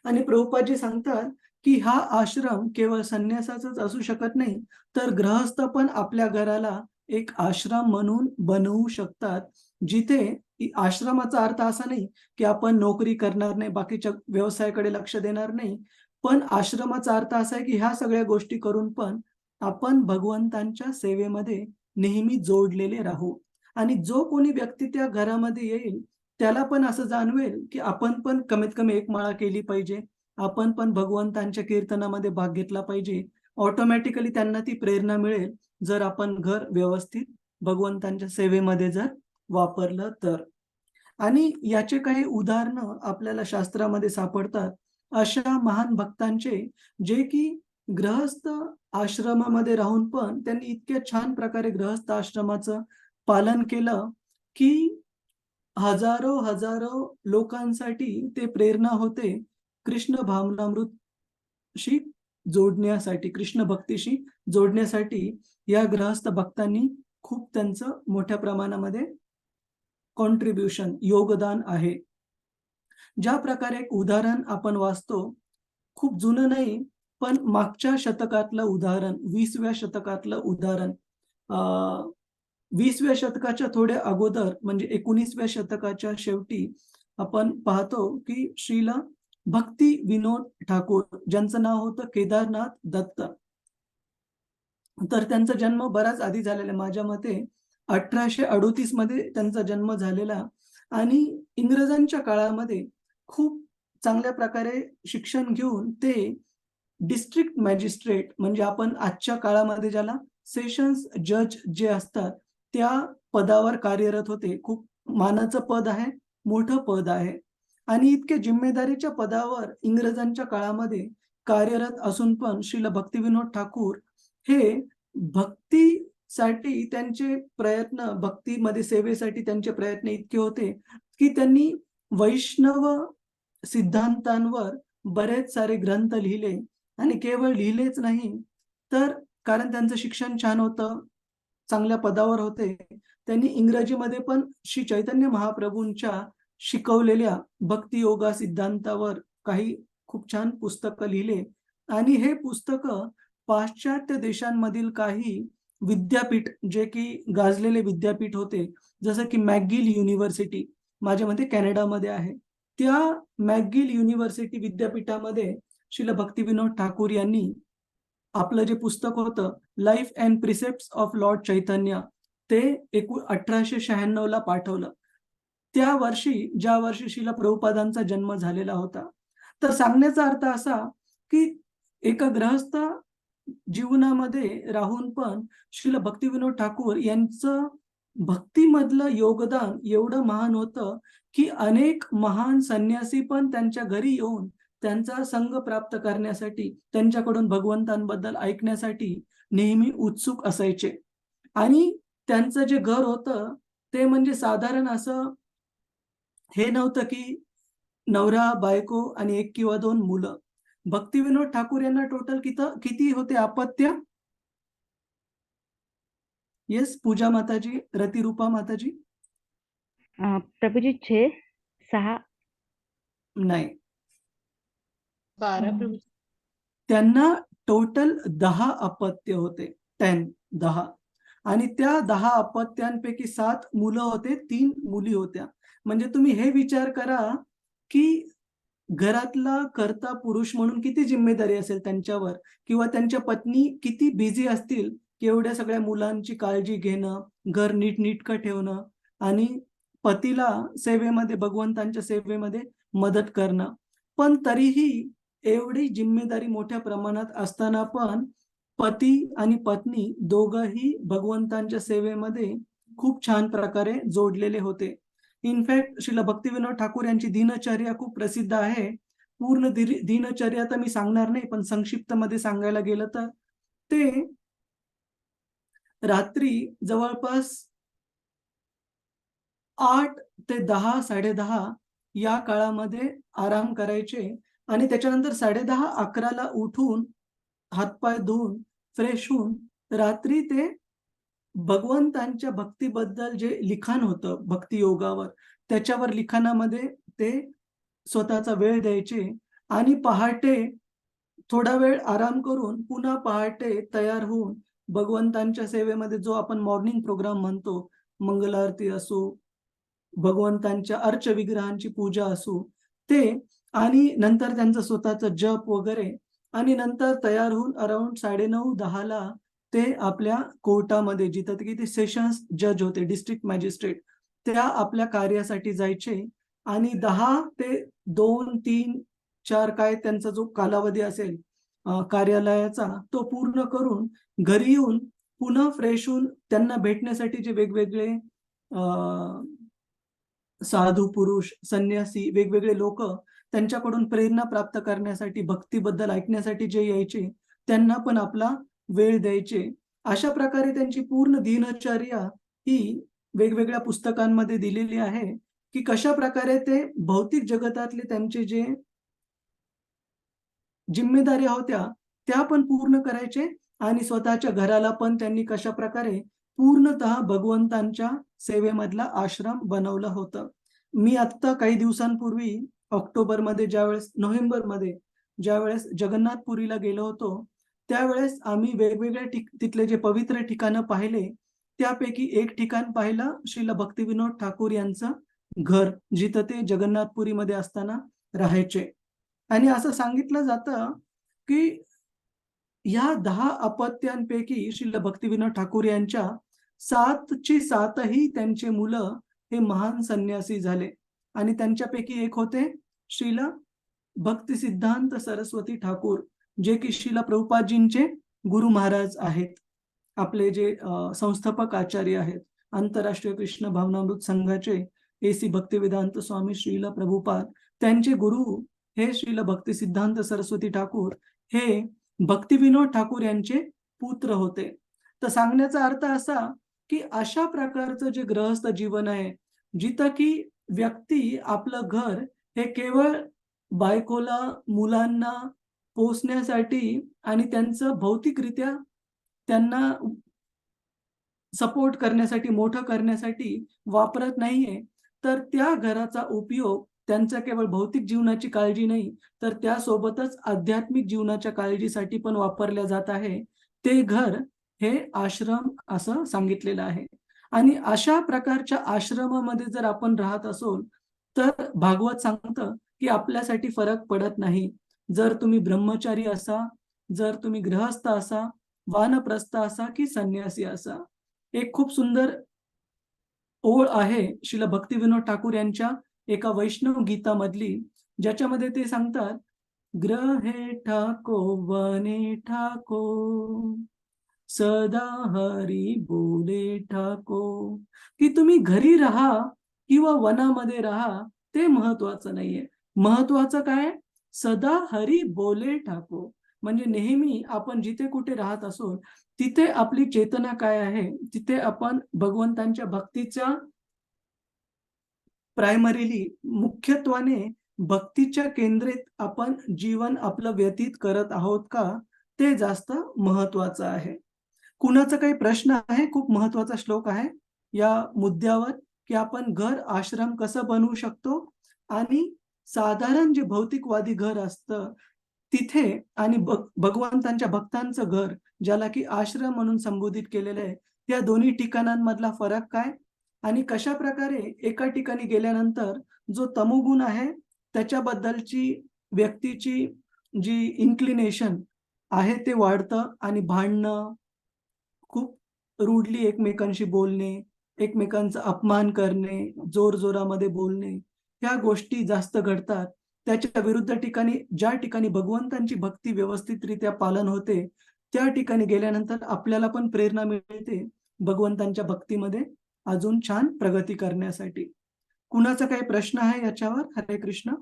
[SPEAKER 1] आणि प्रभुपादजी सांगतात की हा आश्रम केवळ संन्यासाचाच असू शकत नाही, तर गृहस्थ पण आपल्या घराला एक आश्रम म्हणून बनवू शकतात. जिथे आश्रमाचा अर्थ असा नाही की आपण नोकरी करणार नाही, बाकीच्या व्यवसायाकडे लक्ष देणार नाही, पण आश्रमाचा अर्थ असा आहे की ह्या सगळ्या गोष्टी करून पण आपण भगवंतांच्या सेवेमध्ये नेहमी जोडलेले राहू. आणि जो कोणी व्यक्ती त्या घरामध्ये येईल त्याला पण असं जाणवेल की आपण पण कमीत कमी एक माळा केली पाहिजे, आपण पण भगवंतांच्या कीर्तनामध्ये भाग घेतला पाहिजे. ऑटोमॅटिकली त्यांना ती प्रेरणा मिळेल जर आपण घर व्यवस्थित भगवंतांच्या सेवेमध्ये जर वापरलं तर. आणि याचे काही उदाहरणं आपल्याला शास्त्रामध्ये सापडतात. अशा महान भक्तांचे, जे की गृहस्थ आश्रमामध्ये राहून पण त्यांनी इतक्या छान प्रकारे गृहस्थ आश्रमाचं पालन केलं की हजारो हजारो लोकांसाठी ते प्रेरणा होते कृष्ण भावनामृतशी जोडण्यासाठी, कृष्ण भक्तीशी जोडण्यासाठी. या गृहस्थ भक्तांनी खूप त्यांचं मोठ्या प्रमाणामध्ये कॉन्ट्रीब्युशन, योगदान आहे. ज्या प्रकारे एक उदाहरण आपण वाचतो, खूप जुनं नाही, पण मागच्या शतकातलं उदाहरण, 20व्या शतकातलं उदाहरण. 20व्या शतकाच्या थोड्या अगोदर म्हणजे 19व्या शतकाच्या शेवटी आपण पाहतो की श्रील भक्ती विनोद ठाकूर, ज्यांचं नाव होतं केदारनाथ दत्त. तर त्यांचा जन्म बराच आधी झालेला आहे. माझ्या मते 1838 मध्ये त्यांचा जन्म झालेला आणि इंग्रजांच्या काळामध्ये खूप चांगल्या प्रकारे शिक्षण घेऊन ते डिस्ट्रिक्ट मॅजिस्ट्रेट, म्हणजे आपण आजच्या काळामध्ये ज्याला सेशन्स जज जे असतात, त्या पदावर कार्यरत होते. खूप मानाचं पद आहे, मोठं पद आहे आणि इतके जिम्मेदारीच्या पदावर इंग्रजांच्या काळामध्ये कार्यरत असून पण श्रील भक्तिविनोद ठाकूर हे भक्तीसाठी त्यांचे प्रयत्न, भक्तीमध्ये सेवेसाठी त्यांचे प्रयत्न इतके होते की त्यांनी वैष्णव सिद्धांतांवर बरेच सारे ग्रंथ लिहिले आणि केवळ लिहिलेच नाही, तर कारण त्यांचं शिक्षण छान होतं, चांगल्या पदावर होते, त्यांनी इंग्रजीमध्ये पण श्री चैतन्य महाप्रभूंच्या शिकवलेल्या भक्ती योगा सिद्धांतावर काही खूप छान पुस्तकं लिहिले आणि हे पुस्तकं पाश्चात्य देशांमधील काही विद्यापीठ, जे की गाजलेले विद्यापीठ होते, जसं की मॅकगिल युनिव्हर्सिटी माझ्या मते कॅनडामध्ये आहे, त्या मॅकगिल युनिव्हर्सिटी विद्यापीठामध्ये श्रील भक्तिविनोद ठाकूर यांनी आपलं जे पुस्तक होतं लाईफ अँड प्रिसेप्ट्स ऑफ लॉर्ड चैतन्य, ते 1896 ला पाठवलं. त्या वर्षी, ज्या वर्षी श्रील प्रभुपादांचा जन्म झालेला होता. तर सांगण्याचा अर्थ असा की एका गृहस्थ जीवनामध्ये राहून पण श्रील भक्तिविनोद ठाकूर यांचं भक्तीमधलं योगदान एवढं महान होतं की अनेक महान संन्यासी पण त्यांच्या घरी येऊन त्यांचा संग प्राप्त करण्यासाठी, त्यांच्याकडून भगवंतांबद्दल ऐकण्यासाठी नेहमी उत्सुक असायचे. आणि त्यांचं जे घर होतं ते म्हणजे साधारण असं हे नव्हतं की नवरा बायको आणि 1 किंवा 2 मुलं. भक्तिविनोद ठाकूर यांना टोटल किती होते अपत्य? येस पूजा माताजी, रतिरूपा माताजी?
[SPEAKER 2] प्रभुजी 6
[SPEAKER 1] नाही,
[SPEAKER 4] 12 प्रभू.
[SPEAKER 1] त्यांना टोटल 10 अपत्य होते. 10 आणि त्या 10 अपत्यांपैकी 7 मुलं होते, 3 मुली होत्या. म्हणजे तुम्ही हे विचार करा की घरातला कर्ता पुरुष म्हणून किती जिम्मेदारी असेल त्यांच्यावर, किंवा त्यांच्या पत्नी किती बिझी असतील की एवढ्या सगळ्या मुलांची काळजी घेणं, घर नीटनेटकं ठेवणं आणि पतीला सेवेमध्ये, भगवंतांच्या सेवेमध्ये मदत करणं. पण तरीही एवढी जिम्मेदारी मोठ्या प्रमाणात असताना पण पती आणि पत्नी दोघंही भगवंतांच्या सेवेमध्ये खूप छान प्रकारे जोडलेले होते. इनफॅक्ट श्रील भक्तिविनोद ठाकूर यांची दिनचर्या खूप प्रसिद्ध आहे. पूर्ण दिनचर्या तर मी सांगणार नाही, पण संक्षिप्त मध्ये सांगायला गेलं तर ते रात्री जवळपास 8 ते 10, 10:30 या काळामध्ये आराम करायचे आणि त्याच्यानंतर 10:30, 11ला उठून हातपाय धुवून फ्रेश होऊन रात्री ते भगवंतांच्या भक्तीबद्दल जे लिखाण होतं भक्ती योगावर, त्याच्यावर लिखाणामध्ये ते स्वतःचा वेळ द्यायचे आणि पहाटे थोडा वेळ आराम करून पुन्हा पहाटे तयार होऊन भगवंतांच्या सेवेमध्ये, जो आपण मॉर्निंग प्रोग्राम म्हणतो, मंगल आरती असो, भगवंतांच्या अर्च विग्रहांची पूजा असो, ते आणि नंतर त्यांचं स्वतःचं जप वगैरे, आणि नंतर तयार होऊन अराउंड 9:30-10 ला ते आपल्या कोर्टामध्ये, जिथं की ते सेशन्स जज होते, डिस्ट्रिक्ट मॅजिस्ट्रेट, त्या आपल्या कार्यासाठी जायचे आणि 10 ते 2, 3, 4 काय त्यांचा जो कालावधी असेल कार्यालयाचा, तो पूर्ण करून घरी येऊन पुन्हा फ्रेश होऊन त्यांना भेटण्यासाठी जे वेगवेगळे साधू पुरुष, संन्यासी, वेगवेगळे लोक त्यांच्याकडून प्रेरणा प्राप्त करण्यासाठी, भक्तीबद्दल ऐकण्यासाठी जे यायचे त्यांना पण आपला वेळ द्यायचे. अशा प्रकारे त्यांची पूर्ण दिनचर्या ही वेगवेगळ्या पुस्तकांमध्ये दिलेली आहे, की कशा प्रकारे ते भौतिक जगतातले त्यांचे जे जिम्मेदाऱ्या होत्या त्या पण पूर्ण करायचे आणि स्वतःच्या घराला पण त्यांनी कशा प्रकारे पूर्णतः भगवंतांच्या सेवेमधला आश्रम बनवलं होतं. मी आत्ता काही दिवसांपूर्वी नोव्हेंबरमध्ये ज्यावेळेस जगन्नाथपुरीला गेलो होतो, त्यावेळेस आम्ही वेगवेगळ्या तिथले जे पवित्र ठिकाणं पाहिले, त्यापैकी एक ठिकाण पाहिलं श्रील भक्तिविनोद ठाकूर यांचं घर, जिथं ते जगन्नाथपुरीमध्ये असताना राहायचे. आणि असं सांगितलं जातं, की ह्या 10 अपत्यांपैकी श्रील भक्तिविनोद ठाकूर यांच्या 7ची 7ही त्यांचे मुलं हे महान संन्यासी झाले आणि त्यांच्यापैकी एक होते श्रील भक्तिसिद्धांत सरस्वती ठाकूर, जे की श्रील प्रभुपादजींचे गुरु महाराज आहेत. आपले जे संस्थापक आचार्य आहेत. आंतरराष्ट्रीय कृष्ण भावनामृत संघाचे AC भक्तिवेदांत स्वामी श्रील प्रभुपाद, त्यांचे गुरु हे श्रील भक्तिसिद्धांत सरस्वती ठाकूर हे भक्तिविनोद ठाकूर यांचे पुत्र होते. तर सांगण्याचा अर्थ असा, की अशा प्रकारचं जे गृहस्थ जीवन आहे, जिथं की व्यक्ती आपलं घर हे केवळ बायकोला, मुलांना पोसण्यासाठी आणि त्यांचं भौतिकरित्या त्यांना सपोर्ट करण्यासाठी, मोठं करण्यासाठी वापरत नाहीये, तर त्या घराचा उपयोग त्यांचा केवळ भौतिक जीवनाची काळजी नाही, तर त्यासोबतच आध्यात्मिक जीवनाच्या काळजीसाठी पण वापरल्या जात आहे. ते घर हे आश्रम असं सांगितलेलं आहे. आणि अशा प्रकारच्या आश्रमामध्ये जर आपण राहत असोल, तर भागवत सांगतं, की आपल्यासाठी फरक पडत नाही. जर तुम्ही ब्रह्मचारी असा, जर तुम्ही गृहस्थ असा, वानप्रस्थ असा की संन्यासी असा. एक खूप सुंदर ओळ आहे श्रील भक्तिविनोद ठाकूर यांच्या एका वैष्णव गीतामधली, ज्याच्यामध्ये ते सांगतात, ग्रहे ठाको वने ठाको सदा हरी बोले ठाको, की तुम्ही घरी राहा किंवा वनामध्ये राहा ते महत्वाचं नाहीये. महत्वाचं काय? सदा हरी बोले ठाको. म्हणजे नेहमी आपण जिथे कुठे राहत असो, तिथे आपली चेतना काय आहे, तिथे आपण भगवंतांच्या भक्तीच्या प्रायमरीली मुख्यत्वाने भक्तीच्या केंद्रित आपण जीवन आपलं व्यतीत करत आहोत का, ते जास्त महत्वाचं आहे. कुणाचा काही प्रश्न आहे? खूप महत्वाचा श्लोक आहे या मुद्द्यावर, की आपण घर आश्रम कसं बनवू शकतो आणि साधारण जे भौतिकवादी घर असतं तिथे आणि भगवंतांच्या भक्तांचं घर, ज्याला की आश्रम म्हणून संबोधित केलेलं आहे, या दोन्ही ठिकाणांमधला फरक काय आणि कशा प्रकारे एका ठिकाणी गेल्यानंतर जो तमोगुण आहे त्याच्याबद्दलची व्यक्तीची जी इन्क्लिनेशन आहे ते वाढतं आणि भांडणं, खूप रूडली एकमेकांशी बोलणे, एकमेकांचा अपमान करणे, जोरजोरामध्ये बोलणे, ह्या गोष्टी जास्त घडतात. त्याच्या विरुद्ध ठिकाणी, ज्या ठिकाणी भगवंतांची भक्ती व्यवस्थितरित्या पालन होते, त्या ठिकाणी गेल्यानंतर आपल्याला पण प्रेरणा मिळते भगवंतांच्या भक्तीमध्ये अजून छान प्रगती करण्यासाठी. कुणाचा काही प्रश्न आहे याच्यावर? हरे कृष्ण.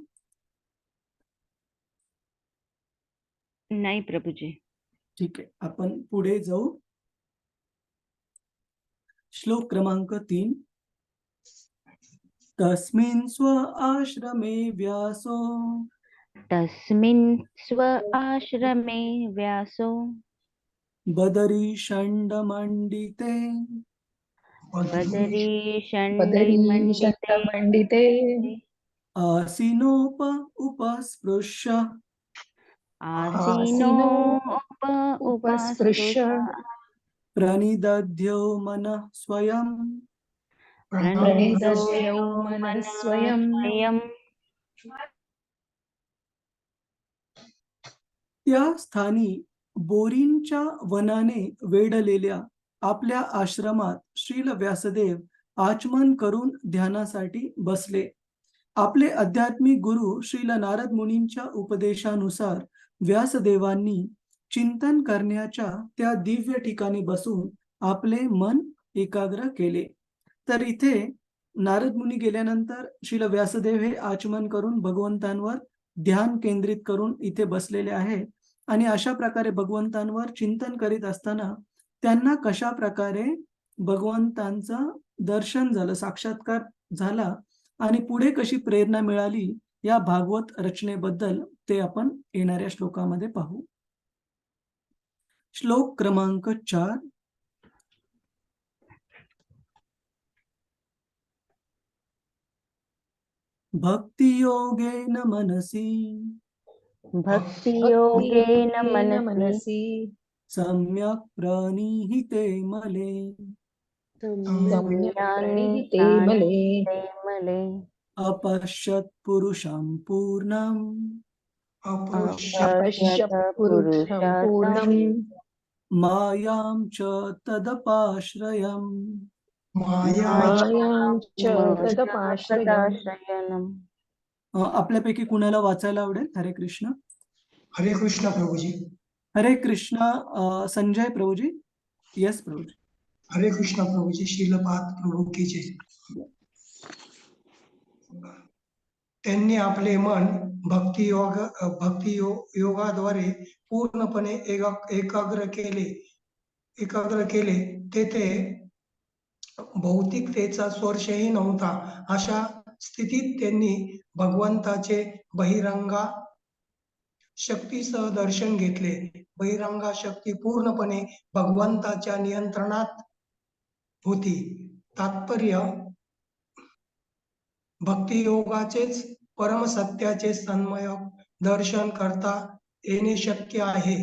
[SPEAKER 2] नाही प्रभूजी.
[SPEAKER 1] ठीक आहे, आपण पुढे जाऊ. श्लोक क्रमांक 3. तस्मिन् स्व आश्रमे व्यासो
[SPEAKER 2] तस्मिन् स्व आश्रमे व्यासो
[SPEAKER 1] बदरी षण्डमण्डिते
[SPEAKER 2] बदरी
[SPEAKER 3] पदरी
[SPEAKER 2] षण्डमण्डिते
[SPEAKER 3] मंडिते
[SPEAKER 1] आसीनोप उपस्पृश्य
[SPEAKER 2] आसीनो
[SPEAKER 3] उपस्पृश्य
[SPEAKER 1] प्रणिदध्यो मनः स्वयं
[SPEAKER 3] प्रणिदध्यो मनः स्वयं
[SPEAKER 1] त्या स्थानी बोरींच्या वनाने वेढलेल्या आपल्या आश्रमात श्रील व्यासदेव आचमन करून ध्यानासाठी बसले. आपले आध्यात्मिक गुरु श्रील नारद मुनींच्या उपदेशानुसार व्यासदेवांनी चिंतन करण्याच्या त्या दिव्य ठिकाणी बसून आपले मन एकाग्र केले. तर इथे नारद मुनी गेल्यानंतर श्रील व्यासदेव हे आचमन करून भगवंतांवर ध्यान केंद्रित करून इथे बसलेले आहे आणि अशा प्रकारे भगवंतांवर चिंतन करीत असताना त्यांना कशा प्रकारे भगवंतांचं दर्शन झालं, साक्षात्कार झाला आणि पुढे कशी प्रेरणा मिळाली या भागवत रचनेबद्दल ते आपण येणाऱ्या श्लोकामध्ये पाहू. श्लोक क्रमांक 4. भक्तियोगेन मनसी
[SPEAKER 2] भक्तियोगेन मनसि
[SPEAKER 3] मनसि
[SPEAKER 1] सम्यक् प्रणीहिते मले
[SPEAKER 3] सम्यक् प्रणिहिते
[SPEAKER 2] ज्ञानी
[SPEAKER 3] मले
[SPEAKER 2] ते मले
[SPEAKER 1] अपश्यत् पुरुषं पूर्णं
[SPEAKER 2] अपश्यत
[SPEAKER 3] पुरुषं पूर्णं
[SPEAKER 1] मायां च तदपाश्रयम्.
[SPEAKER 3] मायां च तदपाश्रयम्.
[SPEAKER 2] तदाश्रयनम्.
[SPEAKER 1] आपल्यापैकी कुणाला वाचायला आवडेल? हरे कृष्ण.
[SPEAKER 5] हरे कृष्ण प्रभुजी.
[SPEAKER 1] हरे कृष्ण. संजय प्रभुजी. यस प्रभुजी.
[SPEAKER 5] हरे कृष्ण प्रभुजी. शीलपाद प्रभू की जय. त्यांनी आपले मन भक्ती योगाद्वारे पूर्णपणे एकाग्र केले. तेथे भौतिकतेचा स्पर्शही नव्हता. अशा स्थितीत त्यांनी भगवंताचे बहिरंगा शक्तीसह दर्शन घेतले. बहिरंगा शक्ती पूर्णपणे भगवंताच्या नियंत्रणात होती. तात्पर्य, भक्तियोगाचेच परमसत्याचे सन्मय दर्शन करता येणे शक्य आहे.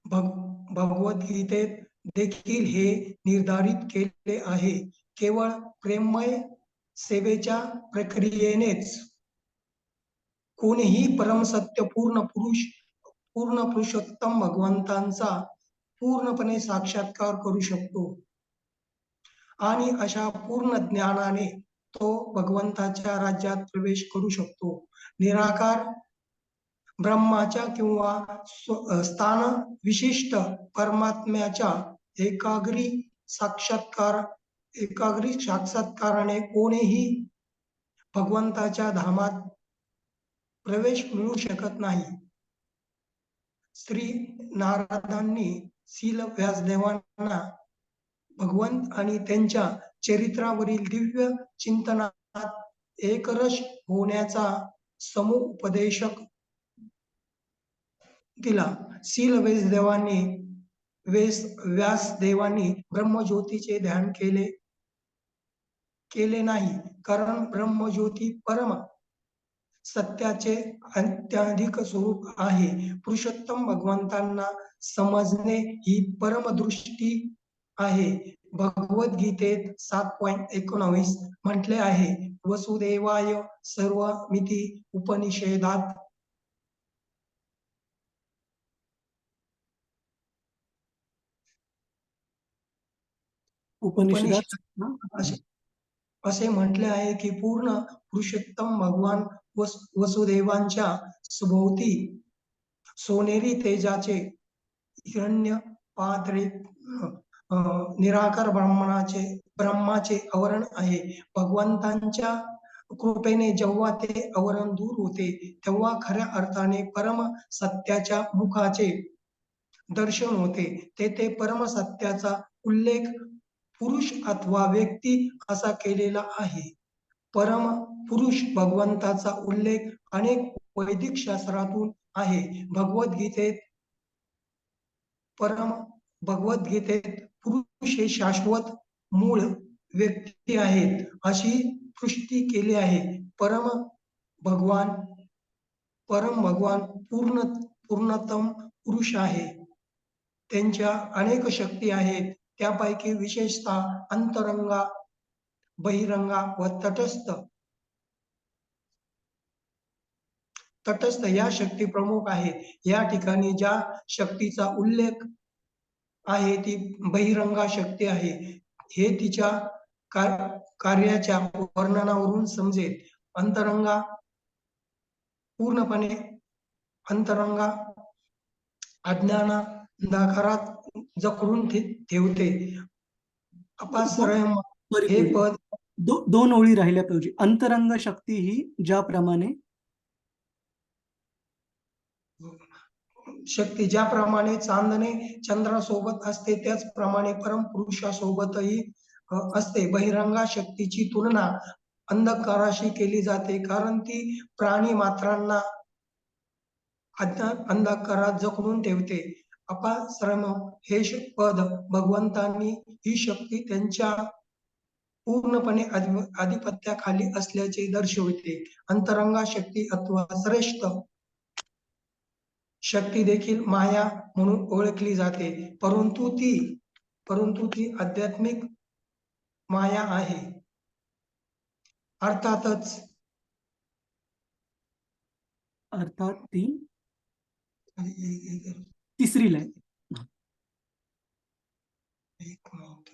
[SPEAKER 5] भगवद्गीतेत देखील हे निर्धारित केले आहे. केवळ प्रेममय सेवेच्या प्रक्रियेनेच कोणीही परमसत्य पूर्ण पुरुषोत्तम भगवंतांचा पूर्णपणे साक्षात्कार करू शकतो आणि अशा पूर्ण ज्ञानाने तो भगवंताच्या राज्यात प्रवेश करू शकतो. निराकार ब्रह्माच्या किंवा स्थान विशिष्ट परमात्म्याच्या एकाग्री साक्षात्काराने कोणीही भगवंताच्या धामात प्रवेश मिळू शकत नाही. श्री नारदांनी शील व्यासदेवांना भगवंत आणि त्यांच्या चरित्रावरील दिव्य चिंतनात एकरस होण्याचा समुपदेशक दिला. शील व्यासदेवांनी ब्रह्मज्योतीचे ध्यान केले नाही, कारण ब्रह्मज्योती परम सत्याचे अत्याधिक स्वरूप आहे. पुरुषोत्तम भगवंतांना समजणे ही परमदृष्टी आहे. भगवद्गीतेत 7.19 म्हटले आहे, वसुदेवाय सर्वमिती उपनिषेधात. असे म्हटले आहे की पूर्ण पुरुषोत्तम भगवान वसुदेवांच्या सभोवती सोनेरी तेजाचे हिरण्य पात्रे निराकार ब्रह्माचे आवरण आहे. भगवंतांच्या कृपेने जेव्हा ते आवरण दूर होते तेव्हा खऱ्या अर्थाने परम सत्याच्या मुखाचे दर्शन होते. तेथे परम सत्याचा उल्लेख पुरुष अथवा व्यक्ती असा केलेला आहे. परम पुरुष भगवंताचा उल्लेख अनेक वैदिक शास्त्रातून आहे. भगवद्गीतेत पुरुष हे शाश्वत मूळ व्यक्ती आहेत अशी पुष्टी केली आहे. परम भगवान पूर्णतम पुरुष आहे. त्यांच्या अनेक शक्ती आहेत. त्यापैकी विशेषतः अंतरंगा, बहिरंगा व तटस्थ या शक्ती प्रमुख आहेत. या ठिकाणी ज्या शक्तीचा उल्लेख आहे ती बहिरंगा शक्ती आहे. हे तिच्या कार्याच्या वर्णनावरून समजेल. अंतरंगा अज्ञानांधकारात जखडून ठेवते. हे पद
[SPEAKER 1] 2 ओळी राहिल्या पाहिजे. अंतरंग शक्ती ही ज्याप्रमाणे
[SPEAKER 5] शक्ती ज्याप्रमाणे चांदणे चंद्रासोबत असते त्याचप्रमाणे परमपुरुषासोबतही असते. बहिरंगा शक्तीची तुलना अंधकाराशी केली जाते, कारण ती प्राणी मात्रांना अंधकारात जखडून ठेवते. अपाश्रम हे पद भगवंतांनी ही शक्ती त्यांच्या पूर्णपणे आधिपत्याखाली असल्याचे दर्शविते. अंतरंगा शक्ती अथवा श्रेष्ठ शक्ती देखील माया म्हणून ओळखली जाते, परंतु ती आध्यात्मिक माया आहे. अर्थात
[SPEAKER 1] ती तिसरी लाईन.
[SPEAKER 5] एक मिनिट.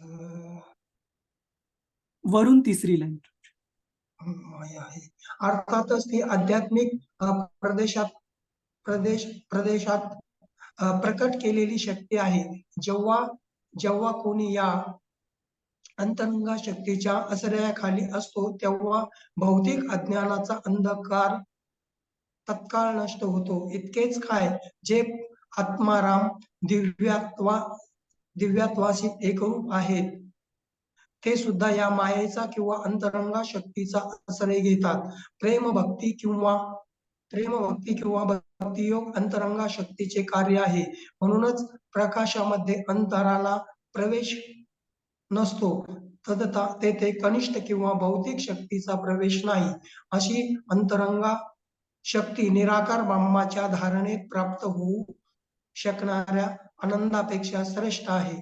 [SPEAKER 1] वरून तिसरी लाईन.
[SPEAKER 5] माया आहे. अर्थातच ती आध्यात्मिक प्रदेशात प्रकट केलेली शक्ती आहे. जेव्हा कोणी या अंतरंगा शक्तीच्या आश्रयाखाली असतो तेव्हा भौतिक अज्ञानाचा अंधकार तत्काळ नष्ट होतो. इतकेच काय, जे आत्माराम दिव्यात्वाशी एकरूप आहेत ते सुद्धा या मायेचा किंवा अंतरंगा शक्तीचा आश्रय घेतात. प्रेम भक्ती किंवा भक्तियोग अंतरंगा शक्तीचे कार्य आहे. म्हणूनच प्रकाशामध्ये अंतराला प्रवेश नसतो, तदता तेथे कनिष्ठ किंवा भौतिक शक्तीचा प्रवेश नाही. अशी अंतरंगा शक्ती निराकार ब्रह्माच्या धारणेत प्राप्त होऊ शकणाऱ्या आनंदापेक्षा श्रेष्ठ आहे.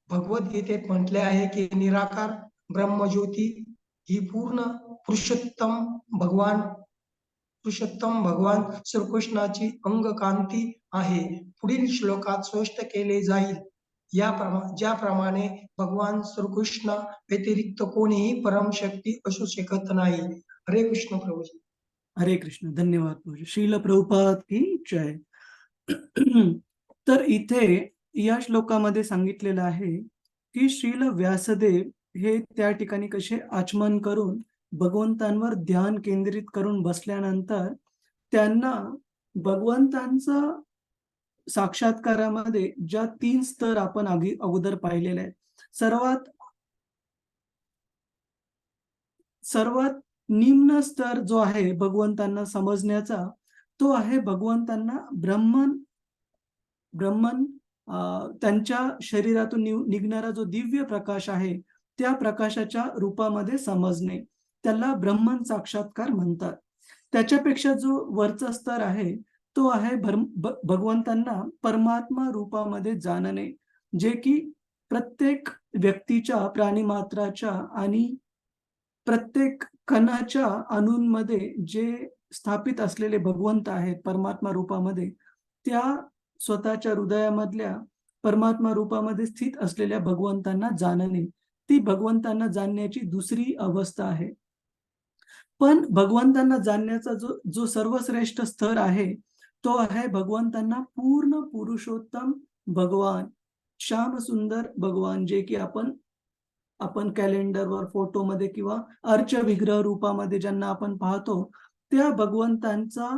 [SPEAKER 5] भगवद्गीतेत म्हटले आहे की निराकार ब्रह्मज्योती ही पूर्ण पुरुषोत्तम भगवान श्रीकृष्णाची अंगकांती आहे. पुढील श्लोकात स्पष्ट केले जाईल ज्याप्रमाणे भगवान श्रीकृष्ण व्यतिरिक्त कोणीही परमशक्ती असू शकत नाही. हरे कृष्ण प्रभूजी.
[SPEAKER 1] हरे कृष्ण. धन्यवाद प्रभूजी. श्रील प्रभुपाद की जय. तर इथे या श्लोकामध्ये सांगितलेलं आहे की श्रील व्यासदेव हे त्या ठिकाणी कसे आचमन करून भगवंतांवर ध्यान केंद्रित करून बसल्यानंतर त्यांना भगवंतांचं साक्षात्कारामध्ये ज्या 3 स्तर आपण अगोदर पाहिलेले आहेत, सर्वात निम्न स्तर जो आहे भगवंतांना समजण्याचा, तो आहे भगवंतांना ब्रह्मन त्यांच्या शरीरातून निघणारा जो दिव्य प्रकाश आहे त्या प्रकाशाच्या रूपामध्ये समजणे, त्याला ब्रह्मन साक्षात्कार म्हणतात. त्याच्यापेक्षा जो वरचा स्तर आहे तो आहे भगवंतांना परमात्मा रूपामध्ये जाणणे, जे की प्रत्येक व्यक्तीच्या, प्राणीमात्राच्या आणि प्रत्येक कणाच्या अणूंमध्ये जे स्थापित असलेले भगवंत आहेत परमात्मा रूपामध्ये, त्या स्वतःच्या हृदयामधल्या परमात्मा रूपामध्ये स्थित असलेल्या भगवंतांना जाणणे, ती भगवंतांना जाणण्याची दुसरी अवस्था आहे. पण भगवंतांना जाणण्याचा जो सर्वश्रेष्ठ स्तर आहे तो आहे भगवंतांना पूर्ण पुरुषोत्तम भगवान, श्याम सुंदर भगवान, जे की आपण कॅलेंडरवर, फोटोमध्ये किंवा अर्च विग्रह रूपामध्ये ज्यांना आपण पाहतो, त्या भगवंतांचा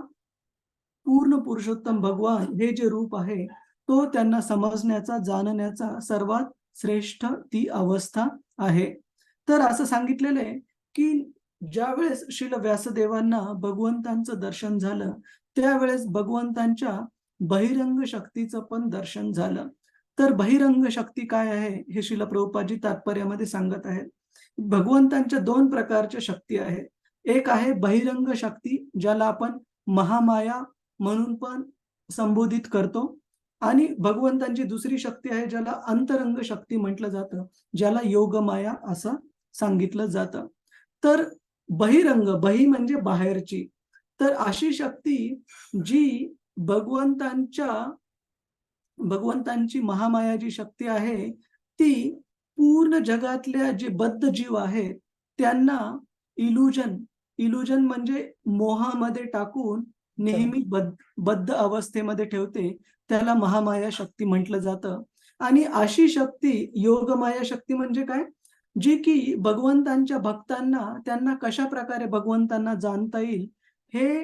[SPEAKER 1] पूर्ण पुरुषोत्तम भगवान हे जे रूप आहे तो त्यांना समजण्याचा, जाणण्याचा सर्वात श्रेष्ठ ती अवस्था आहे. तर असं सांगितलेलं आहे की ज्यावेळेस श्रील व्यासदेवांना भगवंतांचं दर्शन झालं त्यावेळेस भगवंतांच्या बहिरंग शक्तीचं पण दर्शन झालं. तर बहिरंग शक्ती काय आहे हे श्रील प्रभुपादजी तात्पर्यामध्ये सांगत आहेत. भगवंतांच्या 2 प्रकारच्या शक्ती आहेत. एक आहे बहिरंग शक्ती, ज्याला आपण महामाया म्हणून पण संबोधित करतो, आणि भगवंतांची दुसरी शक्ती आहे ज्याला अंतरंग शक्ती म्हटलं जातं, ज्याला योगमाया असं सांगितलं जातं. तर बहिरंग, बही म्हणजे बाहेरची, तर अशी शक्ती जी भगवंतांची महामाया जी शक्ती आहे ती पूर्ण जगातल्या जे बद्ध जीव आहेत त्यांना इल्युजन म्हणजे मोहामध्ये टाकून नेहमी बद्ध अवस्थेमध्ये ठेवते, त्याला महामाया शक्ती म्हटलं जातं. आणि अशी शक्ती योगमाया शक्ती म्हणजे काय, जी की भगवंतांच्या भक्तांना, त्यांना कशा प्रकारे भगवंतांना जाणता येईल हे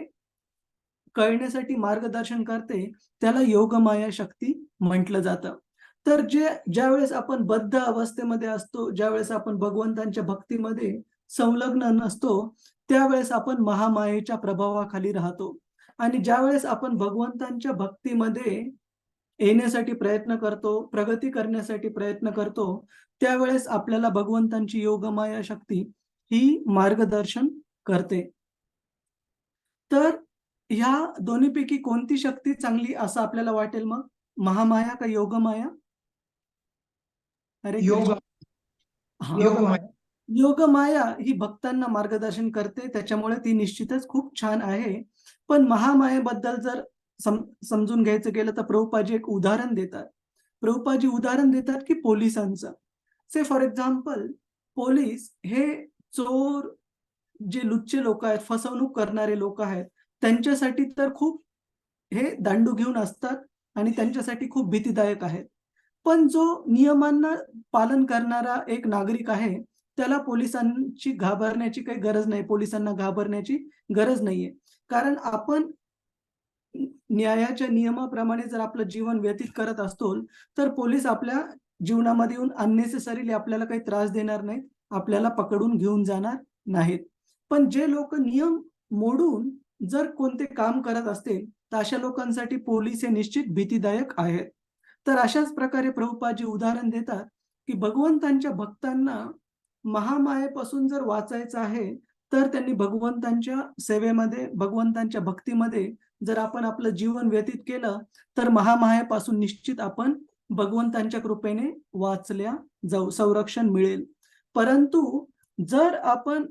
[SPEAKER 1] कळण्यासाठी मार्गदर्शन करते त्याला योगमाया शक्ती म्हटलं जातं. तर ज्यावेळेस आपण बद्ध अवस्थेमध्ये असतो, ज्यावेळेस आपण भगवंतांच्या भक्तीमध्ये संलग्न नसतो, त्यावेळेस आपण महामायेच्या प्रभावाखाली राहतो. आणि ज्यावेळेस आपण भगवंतांच्या भक्तीमध्ये येण्यासाठी प्रयत्न करतो, प्रगती करण्यासाठी प्रयत्न करतो, त्यावेळेस आपल्याला भगवंतांची योगमाया शक्ती ही मार्गदर्शन करते. तर ह्या दोन्हीपैकी कोणती शक्ती चांगली असं आपल्याला वाटेल मग? महामाया का योगमाया? हरे
[SPEAKER 5] योग
[SPEAKER 1] कृष्ण. हा.
[SPEAKER 5] योगमाया.
[SPEAKER 1] योगमाया ही भक्तांना मार्गदर्शन करते, त्याच्यामुळे ती निश्चितच खूप छान आहे. पण महामायेबद्दल जर समजून घ्यायचं गेलं तर प्रभुपादजी एक उदाहरण देतात. प्रभुपादजी उदाहरण देतात की पोलिसांचं. से फॉर एक्झाम्पल, पोलीस हे चोर, जे लुच्चे लोक आहेत, फसवणूक करणारे लोक आहेत, त्यांच्यासाठी तर खूप हे दांडू घेऊन असतात आणि त्यांच्यासाठी खूप भीतीदायक आहेत. पण जो नियमांना पालन करणारा एक नागरिक आहे, त्याला पोलिसांची घाबरण्याची काही गरज नाही, पोलिसांना घाबरण्याची गरज नाहीये. कारण आपण न्यायाच्या नियमाप्रमाणे जर आपलं जीवन व्यतीत करत असतो, तर पोलीस आपल्या जीवनामध्ये येऊन अननेसेसरीली आपल्याला काही त्रास देणार नाहीत, आपल्याला पकडून घेऊन जाणार नाहीत. पण जे लोक नियम मोडून जर कोणते काम करत असतील, तर अशा लोकांसाठी पोलीस हे निश्चित भीतीदायक आहेत. तर अशाच प्रकारे प्रभुपादजी उदाहरण देतात की भगवंतांच्या भक्तांना महामायेपासून जर वाचायचं आहे, तर त्यांनी भगवंतांच्या सेवेमध्ये, भगवंतांच्या भक्तीमध्ये जर आपण आपलं जीवन व्यतीत केलं, तर महामायेपासून निश्चित आपण भगवंतांच्या कृपेने वाचल्या जाऊ, संरक्षण मिळेल. परंतु जर आपण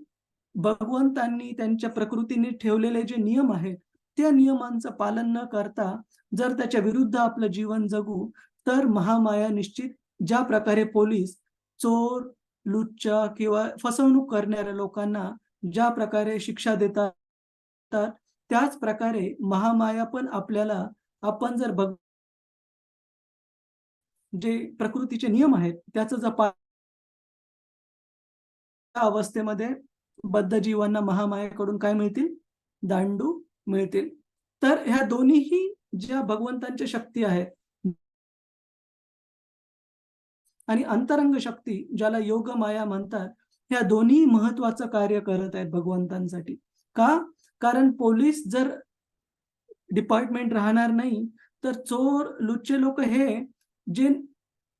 [SPEAKER 1] भगवंतांनी त्यांच्या प्रकृतीने ठेवलेले जे नियम आहेत, त्या नियमांचं पालन न करता जर त्याच्या विरुद्ध आपलं जीवन जगू, तर महामाया निश्चित ज्या प्रकारे पोलीस चोर, लुच्चा किंवा फसवणूक करणाऱ्या लोकांना ज्या प्रकारे शिक्षा देतात, त्याच प्रकारे महामाया पण आपल्याला, आपण जर जे प्रकृतीचे नियम आहेत त्याचं जर अवस्थेमध्ये बद्ध जीवांना महामायेकडून काय मिळतील? दांडू मिळतील. तर ह्या दोन्हीही ज्या भगवंतांच्या शक्ती आहेत आणि अंतरंग शक्ती, ज्याला योग माया म्हणतात, ह्या दोन्ही महत्वाचं कार्य करत आहेत भगवंतांसाठी. का? कारण पोलीस जर डिपार्टमेंट राहणार नाही, तर चोर, लुच्चे लोक हे जे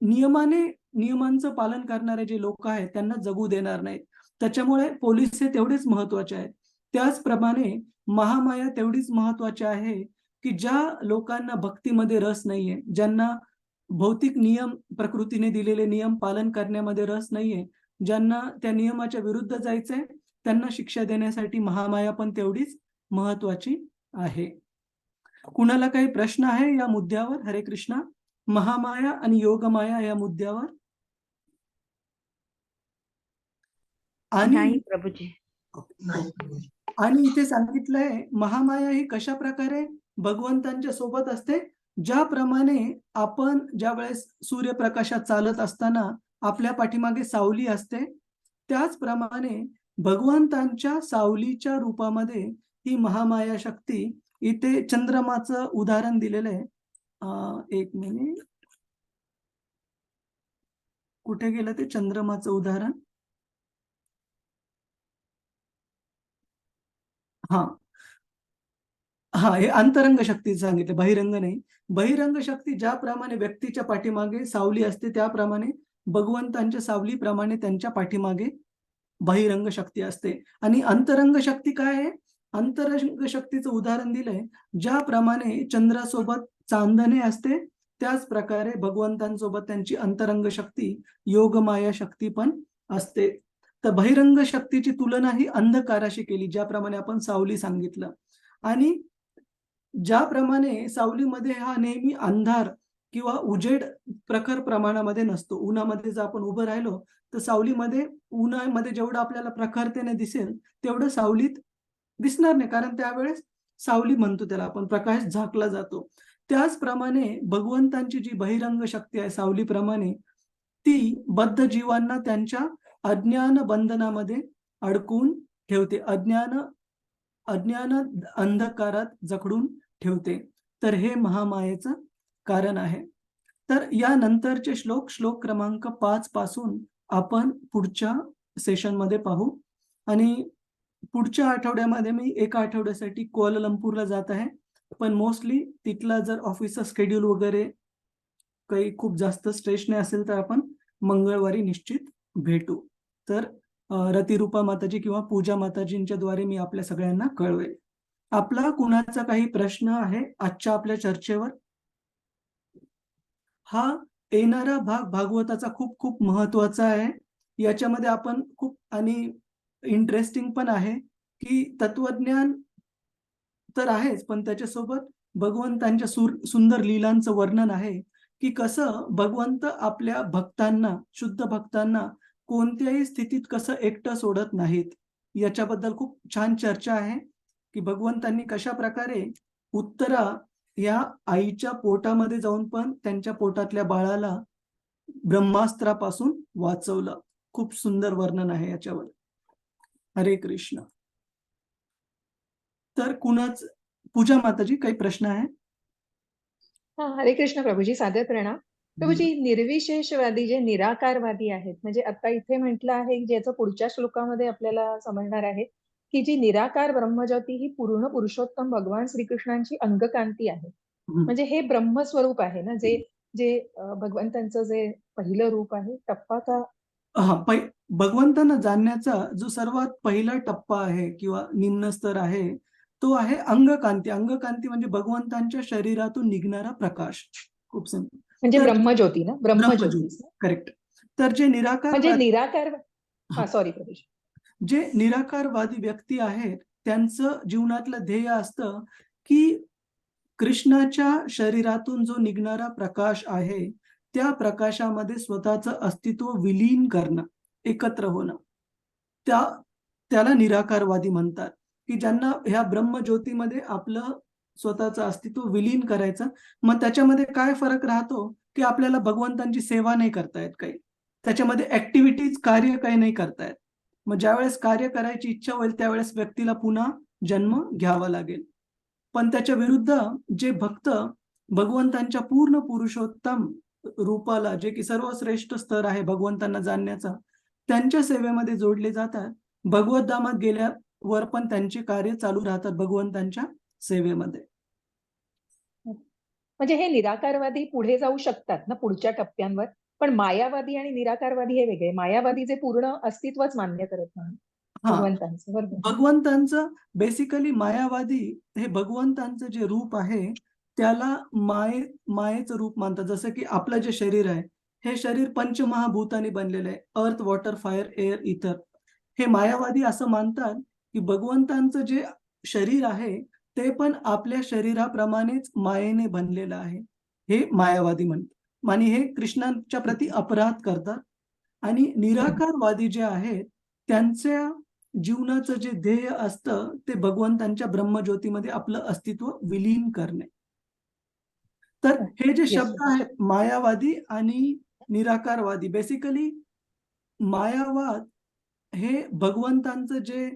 [SPEAKER 1] नियमांचं पालन करणारे जे लोक आहेत त्यांना जगू देणार नाहीत. त्याच्यामुळे पोलीस हे तेवढेच महत्वाचे आहेत. त्याचप्रमाणे महामाया तेवढीच महत्वाची आहे की ज्या लोकांना भक्तीमध्ये रस नाहीये, ज्यांना भौतिक नियम, प्रकृतीने दिलेले नियम पालन करण्यामध्ये रस नाहीये, ज्यांना त्या नियमाच्या विरुद्ध जायचंय, त्यांना शिक्षा देण्यासाठी महामाया पण तेवढीच महत्वाची आहे. कुणाला काही प्रश्न आहे या मुद्द्यावर? हरे कृष्णा. महामाया आणि योगमाया या मुद्द्यावर?
[SPEAKER 2] नाही प्रभूजी.
[SPEAKER 1] आणि इथे सांगितलंय महामाया ही कशा प्रकारे भगवंतांच्या सोबत असते. ज्याप्रमाणे आपण ज्यावेळेस सूर्यप्रकाशात चालत असताना आपल्या पाठीमागे सावली असते, त्याचप्रमाणे भगवंतांच्या सावलीच्या रूपामध्ये ही महामाया शक्ती, इथे चंद्रमाचं उदाहरण दिलेलं आहे. एक मिनिट, कुठे गेलं ते चंद्रमाचं उदाहरण? हा, हे अंतरंग शक्ती सांगितले, बहिरंग नाही. बहिरंग शक्ती ज्याप्रमाणे व्यक्तीच्या पाठीमागे सावली असते, त्याप्रमाणे भगवंतांच्या सावलीप्रमाणे त्यांच्या पाठीमागे बहिरंग शक्ती असते. आणि अंतरंग शक्ती काय आहे? अंतरंग शक्तीचं उदाहरण दिलंय, ज्याप्रमाणे चंद्रासोबत चांदणे असते, त्याच प्रकारे भगवंतांसोबत त्यांची अंतरंग शक्ती, योगमाया शक्ती पण असते. तर बहिरंग शक्तीची तुलना ही अंधकाराशी केली, ज्याप्रमाणे आपण सावली सांगितलं. आणि ज्याप्रमाणे सावलीमध्ये हा नेहमी अंधार किंवा उजेड प्रखर प्रमाणामध्ये नसतो. उन्हामध्ये जर आपण उभं राहिलो, तर सावलीमध्ये, उन्हामध्ये जेवढं आपल्याला प्रखरतेने दिसेल तेवढं सावलीत दिसणार नाही, कारण त्यावेळेस सावली म्हणतो त्याला आपण, प्रकाश झाकला जातो. त्याचप्रमाणे भगवंतांची जी बहिरंग शक्ती आहे सावलीप्रमाणे, ती बद्ध जीवांना त्यांच्या अज्ञान बंधनामध्ये अडकून ठेवते. अज्ञान अज्ञान अंधकारात जखडून ठेवते. तर हे महामायेचं कारण आहे. तर या नंतरचे श्लोक क्रमांक 5 पासून आपण पुढच्या सेशनमध्ये पाहू. आणि पुढच्या आठवड्यामध्ये मी एका आठवड्यासाठी कुआलालंपूरला जात आहे. पण मोस्टली तिथला जर ऑफिसचा शेड्यूल वगैरे काही खूप जास्त स्ट्रेस नाही असेल तर आपण मंगळवारी निश्चित भेटू. तर रतिरूपा माताजी किंवा पूजा माताजींच्या द्वारे मी आपल्या सगळ्यांना कळवेल. आपला कुणाचा काही प्रश्न आहे आजच्या आपल्या चर्चेवर? हा येणारा भाग भागवताचा खूप खूप महत्वाचा आहे. याच्यामध्ये आपण खूप आणि इंटरेस्टिंग पण आहे की तत्वज्ञान तर आहेच, पण त्याच्यासोबत भगवंतांच्या सुंदर लीलांचं वर्णन आहे की कसं भगवंत आपल्या भक्तांना, शुद्ध भक्तांना कोणत्याही स्थितीत कसं एकटं सोडत नाहीत. याच्याबद्दल खूप छान चर्चा आहे की भगवंतांनी कशा प्रकारे उत्तरा या आईच्या पोटामध्ये जाऊन पण त्यांच्या पोटातल्या बाळाला ब्रह्मास्त्रापासून वाचवलं. खूप सुंदर वर्णन आहे याच्यावर. हरे कृष्ण. तर कुणाच पूजा माताजी काही प्रश्न आहे?
[SPEAKER 3] हा, हरे कृष्ण प्रभूजी. सादर प्रणाम. प्रभूजी, निर्विशेषवादी जे निराकारवादी आहेत, म्हणजे आता इथे म्हटलं आहे की ज्याचं पुढच्या श्लोकामध्ये आपल्याला समजणार आहे की जी निराकार ब्रह्मज्योती ही पूर्ण पुरुषोत्तम भगवान श्रीकृष्णांची अंगकांती आहे. म्हणजे हे ब्रह्मस्वरूप आहे ना, जे जे भगवंतांचं जे पहिलं रूप आहे, टप्पा का?
[SPEAKER 1] भगवंतांना जाणण्याचा जो सर्वात पहिला टप्पा आहे किंवा निम्न स्तर आहे तो आहे अंगकांती. अंगकांती म्हणजे भगवंतांच्या शरीरातून निघणारा प्रकाश. खूप सिंपल.
[SPEAKER 3] म्हणजे
[SPEAKER 1] तर
[SPEAKER 3] ब्रह्मज्योती ना, ब्रह्मज्योती.
[SPEAKER 1] ब्रह्मज्योती, करेक्ट. तर जे निराकार
[SPEAKER 3] म्हणजे निराकार. हा, सॉरी प्रभूजी.
[SPEAKER 1] जे निराकारवादी व्यक्ती आहेत त्यांचं जीवनातलं ध्येय असतं की कृष्णाच्या शरीरातून जो निघणारा प्रकाश आहे त्या प्रकाशामध्ये स्वतःचं अस्तित्व विलीन करणं, एकत्र होणं. त्याला निराकारवादी म्हणतात की ज्यांना ह्या ब्रह्मज्योतीमध्ये आपलं स्वतःचं अस्तित्व विलीन करायचं. मग त्याच्यामध्ये काय फरक राहतो की आपल्याला भगवंतांची सेवा नाही करता येत, काही त्याच्यामध्ये ऍक्टिव्हिटीज, कार्य काही नाही करतायत. मग ज्यावेळेस कार्य करायची इच्छा होईल त्यावेळेस व्यक्तीला पुन्हा जन्म घ्यावा लागेल. पण त्याच्या विरुद्ध जे भक्त भगवंतांच्या पूर्ण पुरुषोत्तम रूपाला, जे की सर्वश्रेष्ठ स्तर आहे भगवंतांना जाणण्याचा, त्यांच्या सेवेमध्ये जोडले जातात. भगवत धामात गेल्यावर पण त्यांचे कार्य चालू राहतात भगवंतांच्या सेवेमध्ये.
[SPEAKER 3] म्हणजे हे निराकारवादी पुढे जाऊ शकतात ना पुढच्या टप्प्यांवर, पण मायावादी आणि निराकारवादी हे वेगळे. मायावादी जे पूर्ण अस्तित्वच मान्य करत नाही भगवंतांचं, बरोबर?
[SPEAKER 1] भगवंतांचं बेसिकली मायावादी हे भगवंतांचं जे रूप आहे त्याला मायेचं रूप मानतात. जसं की आपलं जे शरीर आहे हे शरीर पंचमहाभूतांनी बनलेलं आहे. अर्थ, वॉटर, फायर, एअर, इथर. हे मायावादी असं मानतात की भगवंतांचं जे शरीर आहे ते पण आपल्या शरीराप्रमाणेच मायेने बनलेलं आहे. हे मायावादी म्हणतात आणि हे कृष्णांच्या प्रती अपराध करतात. आणि निराकारवादी जे आहेत त्यांच्या जीवनाचं जे ध्येय असतं ते भगवंतांच्या ब्रह्मज्योतीमध्ये आपलं अस्तित्व विलीन करणे. तर हे जे शब्द आहेत मायावादी आणि निराकारवादी, बेसिकली मायावाद हे भगवंतांचं जे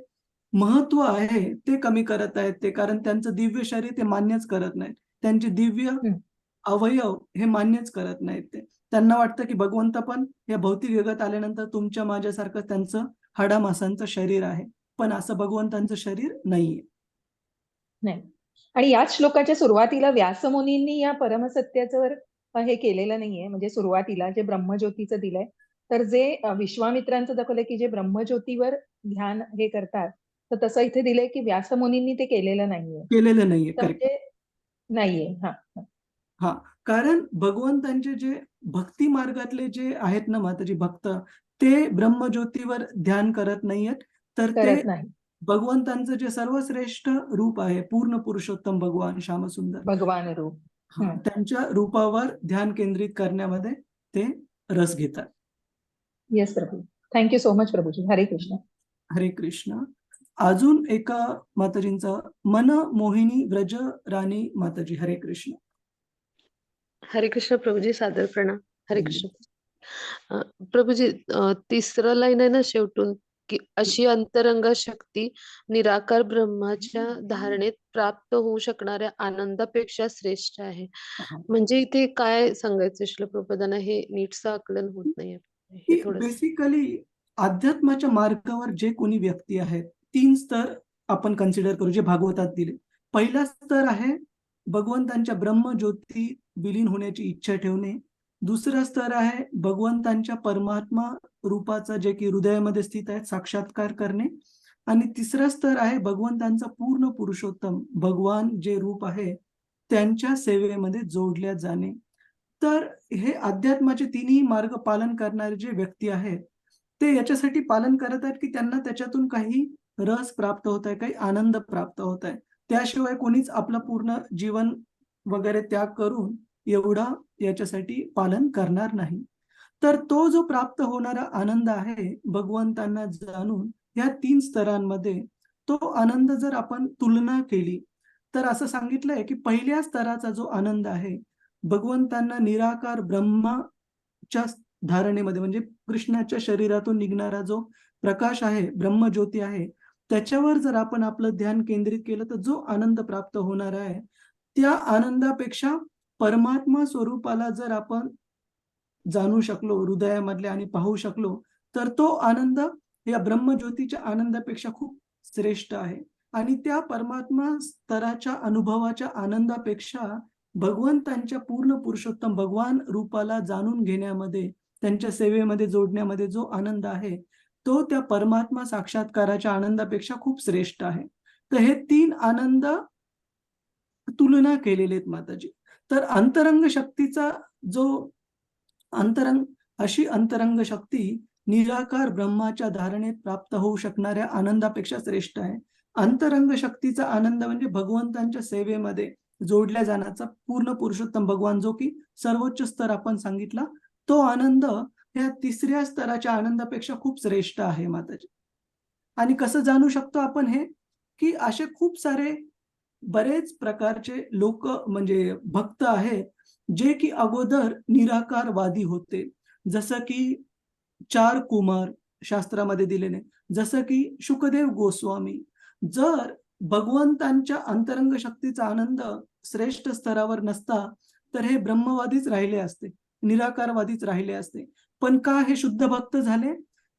[SPEAKER 1] महत्व आहे ते कमी करत आहेत ते, कारण त्यांचं दिव्य शरीर ते मान्यच करत नाहीत. त्यांचे दिव्य अवयव हे मान्यच करत नाहीत ते. त्यांना वाटतं की भगवंत पण या भौतिक जगात आल्यानंतर तुमच्या माझ्यासारखं त्यांचं हाडामासांचं शरीर आहे, पण असं भगवंतांचं शरीर नाहीये.
[SPEAKER 3] नाही. आणि याच श्लोकाच्या सुरुवातीला व्यासमुनींनी या परमसत्याचं हे केलेलं नाहीये. म्हणजे सुरुवातीला जे ब्रह्मज्योतीचं दिलंय, तर जे विश्वामित्रांचं दाखवलंय की जे ब्रह्मज्योतीवर ध्यान हे करतात, तर तसं इथे दिलंय की व्यासमुनींनी ते केलेलं नाहीये.
[SPEAKER 1] केलेलं नाहीये,
[SPEAKER 3] तर
[SPEAKER 1] करेक्ट.
[SPEAKER 3] म्हणजे नाहीये. हा,
[SPEAKER 1] कारण भगवंतांचे जे भक्ती मार्गातले जे आहेत ना माताजी भक्त, ते ब्रह्मज्योतीवर ध्यान करत नाहीयेत. तर ते
[SPEAKER 3] करत नाही.
[SPEAKER 1] भगवंतांचं जे सर्वश्रेष्ठ रूप आहे पूर्ण पुरुषोत्तम भगवान श्यामसुंदर,
[SPEAKER 3] भगवान रूप.
[SPEAKER 1] त्यांच्या रूपावर ध्यान केंद्रित करण्यामध्ये ते रस घेतात.
[SPEAKER 3] Yes Prabhu. Thank you so much Prabhuji. Hare Krishna.
[SPEAKER 1] हरे कृष्ण. अजून एका माताजींचा मन मोहिनी व्रज राणी माताजी. हरे कृष्ण.
[SPEAKER 6] हरे कृष्ण प्रभूजी. सादर प्रणाम. हरे कृष्ण. प्रभूजी, तिसरं लाईन आहे ना शेवटून, की अशी अंतरंग शक्ती निराकार ब्रह्माच्या धारणेत प्राप्त होऊ शकणाऱ्या आनंदापेक्षा श्रेष्ठ आहे.
[SPEAKER 1] हा.
[SPEAKER 6] म्हणजे इथे काय सांगायचं श्रील प्रभुपादांना हे नीटसं आकलन होत नाहीये. हे
[SPEAKER 1] की
[SPEAKER 6] थोडं
[SPEAKER 1] बेसिकली अध्यात्माच्या मार्गावर जे कोणी व्यक्ती आहेत 3 स्तर आपण कन्सिडर करू जे भागवतात दिले. पहिला स्तर आहे भगवंतांच्या ब्रह्मज्योती विलीन होण्याची इच्छा ठेवणे. दुसरा स्तर आहे भगवंतांच्या परमात्मा रूपाचा जे की हृदयामध्ये स्थित आहे साक्षात्कार करणे. आणि तिसरा स्तर आहे भगवंतांचा पूर्ण पुरुषोत्तम भगवान जे रूप आहे त्यांच्या सेवेमध्ये जोडल्या जाणे. तर हे अध्यात्माचे तिन्ही मार्ग पालन करणारे जे व्यक्ती आहेत ते याच्यासाठी पालन करत आहेत की त्यांना त्याच्यातून काही रस प्राप्त होत आहे, काही आनंद प्राप्त होत आहे. त्याशिवाय कोणीच आपलं पूर्ण जीवन वगैरे त्याग करून एवढा याच्यासाठी पालन करणार नाही. तर तो जो प्राप्त होणारा आनंद आहे भगवंतांना जाणून या 3 स्तरांमध्ये तो आनंद जर आपण तुलना केली तर असं सांगितलंय की पहिल्या स्तराचा जो आनंद आहे भगवंतांना निराकार ब्रह्माच्या धारणेमध्ये म्हणजे कृष्णाच्या शरीरातून निघणारा जो प्रकाश आहे ब्रह्मज्योती आहे त्याच्यावर जर आपण आपलं ध्यान केंद्रित केलं तर जो आनंद प्राप्त होणार आहे त्या आनंदापेक्षा परमात्मा स्वरूपाला जर आपण जाणू शकलो हृदयामधले आणि पाहू शकलो तर तो आनंद या ब्रह्मज्योतीच्या आनंदापेक्षा खूप श्रेष्ठ आहे. आणि त्या परमात्मा स्तराच्या अनुभवाच्या आनंदापेक्षा भगवंतांच्या पूर्ण पुरुषोत्तम भगवान रूपाला जाणून घेण्यामध्ये त्यांच्या सेवेमध्ये जोडण्यामध्ये जो आनंद आहे तो त्या परमात्मा साक्षात्काराच्या आनंदापेक्षा खूप श्रेष्ठ आहे. तर हे 3 आनंद तुलना केलेले आहेत माताजी. तर अंतरंग शक्तीचा जो अशी अंतरंग शक्ती निराकार ब्रह्माच्या धारणेत प्राप्त होऊ शकणाऱ्या आनंदापेक्षा श्रेष्ठ आहे. अंतरंग शक्तीचा आनंद म्हणजे भगवंतांच्या सेवेमध्ये जोडल्या जाण्याचा पूर्ण पुरुषोत्तम भगवान जो की सर्वोच्च स्तर आपण सांगितला तो आनंद या 3ऱ्या स्तराच्या आनंदापेक्षा खूप श्रेष्ठ आहे माताजी. आणि कसं जाणू शकतो आपण हे की असे खूप सारे बरेच प्रकारचे लोक म्हणजे भक्त आहेत जे की अगोदर निराकारवादी होते. जसं की 4 कुमार शास्त्रामध्ये दिलेले, जसं की शुकदेव गोस्वामी. जर भगवंतांच्या अंतरंग शक्तीचा आनंद श्रेष्ठ स्तरावर नसता तर हे ब्रह्मवादीच राहिले असते, निराकारवादीच राहिले असते. पण का हे शुद्ध भक्त झाले?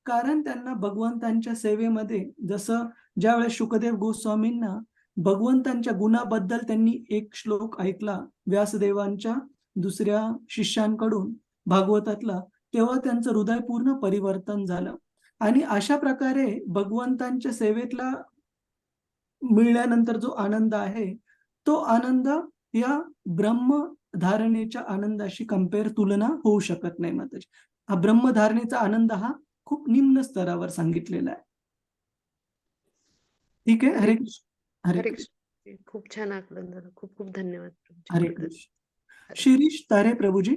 [SPEAKER 1] कारण त्यांना भगवंतांच्या सेवेमध्ये जसं ज्यावेळेस शुकदेव गोस्वामींना भगवंतांच्या गुणाबद्दल त्यांनी एक श्लोक ऐकला व्यासदेवांच्या दुसऱ्या शिष्यांकडून भागवतातला तेव्हा त्यांचं हृदय पूर्ण परिवर्तन झालं. आणि अशा प्रकारे भगवंतांच्या सेवेतला मिळाल्यानंतर जो आनंद आहे तो आनंद या ब्रह्मधारणेच्या आनंदाशी तुलना होऊ शकत नाही माताजी. हा ब्रह्मधारणेचा आनंद हा खूप निम्न स्तरावर सांगितलेला आहे. ठीक आहे. हरे कृष्ण. हरे
[SPEAKER 6] हरे
[SPEAKER 1] कृष्ण.
[SPEAKER 6] कृष्ण. खूप छान आकलन झालं. खूप खूप धन्यवाद प्रभूजी.
[SPEAKER 1] हरे कृष्ण. शिरीष तारे प्रभूजी.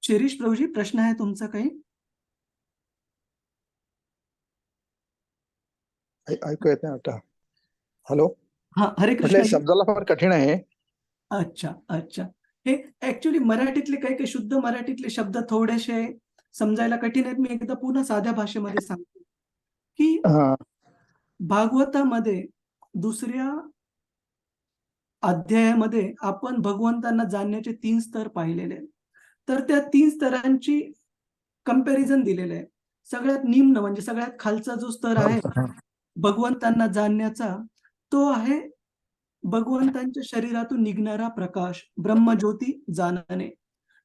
[SPEAKER 1] शिरीष प्रभूजी प्रश्न आहे तुमचा काही?
[SPEAKER 7] ऐकू येत नाही आता. हॅलो.
[SPEAKER 1] हा हरे
[SPEAKER 7] म्हटलं
[SPEAKER 1] कृष्ण.
[SPEAKER 7] शब्दाला फार कठीण आहे.
[SPEAKER 1] अच्छा अच्छा. हे ऍक्च्युली मराठीतले काही काही शुद्ध मराठीतले शब्द थोडेसे समजायला कठीण आहेत. मी एकदा पुन्हा साध्या भाषेमध्ये सांगतो की
[SPEAKER 7] हा.
[SPEAKER 1] भागवतामध्ये 2ऱ्या अध्यायामध्ये आपण भगवंतांना जाणण्याचे 3 स्तर पाहिलेले आहेत. तर त्या 3 स्तरांची कंपॅरिझन दिलेलं आहे. सगळ्यात निम्न म्हणजे सगळ्यात खालचा जो स्तर आहे भगवंतांना जाणण्याचा तो आहे भगवंतांच्या शरीरातून निघणारा प्रकाश ब्रह्मज्योती जाणणे.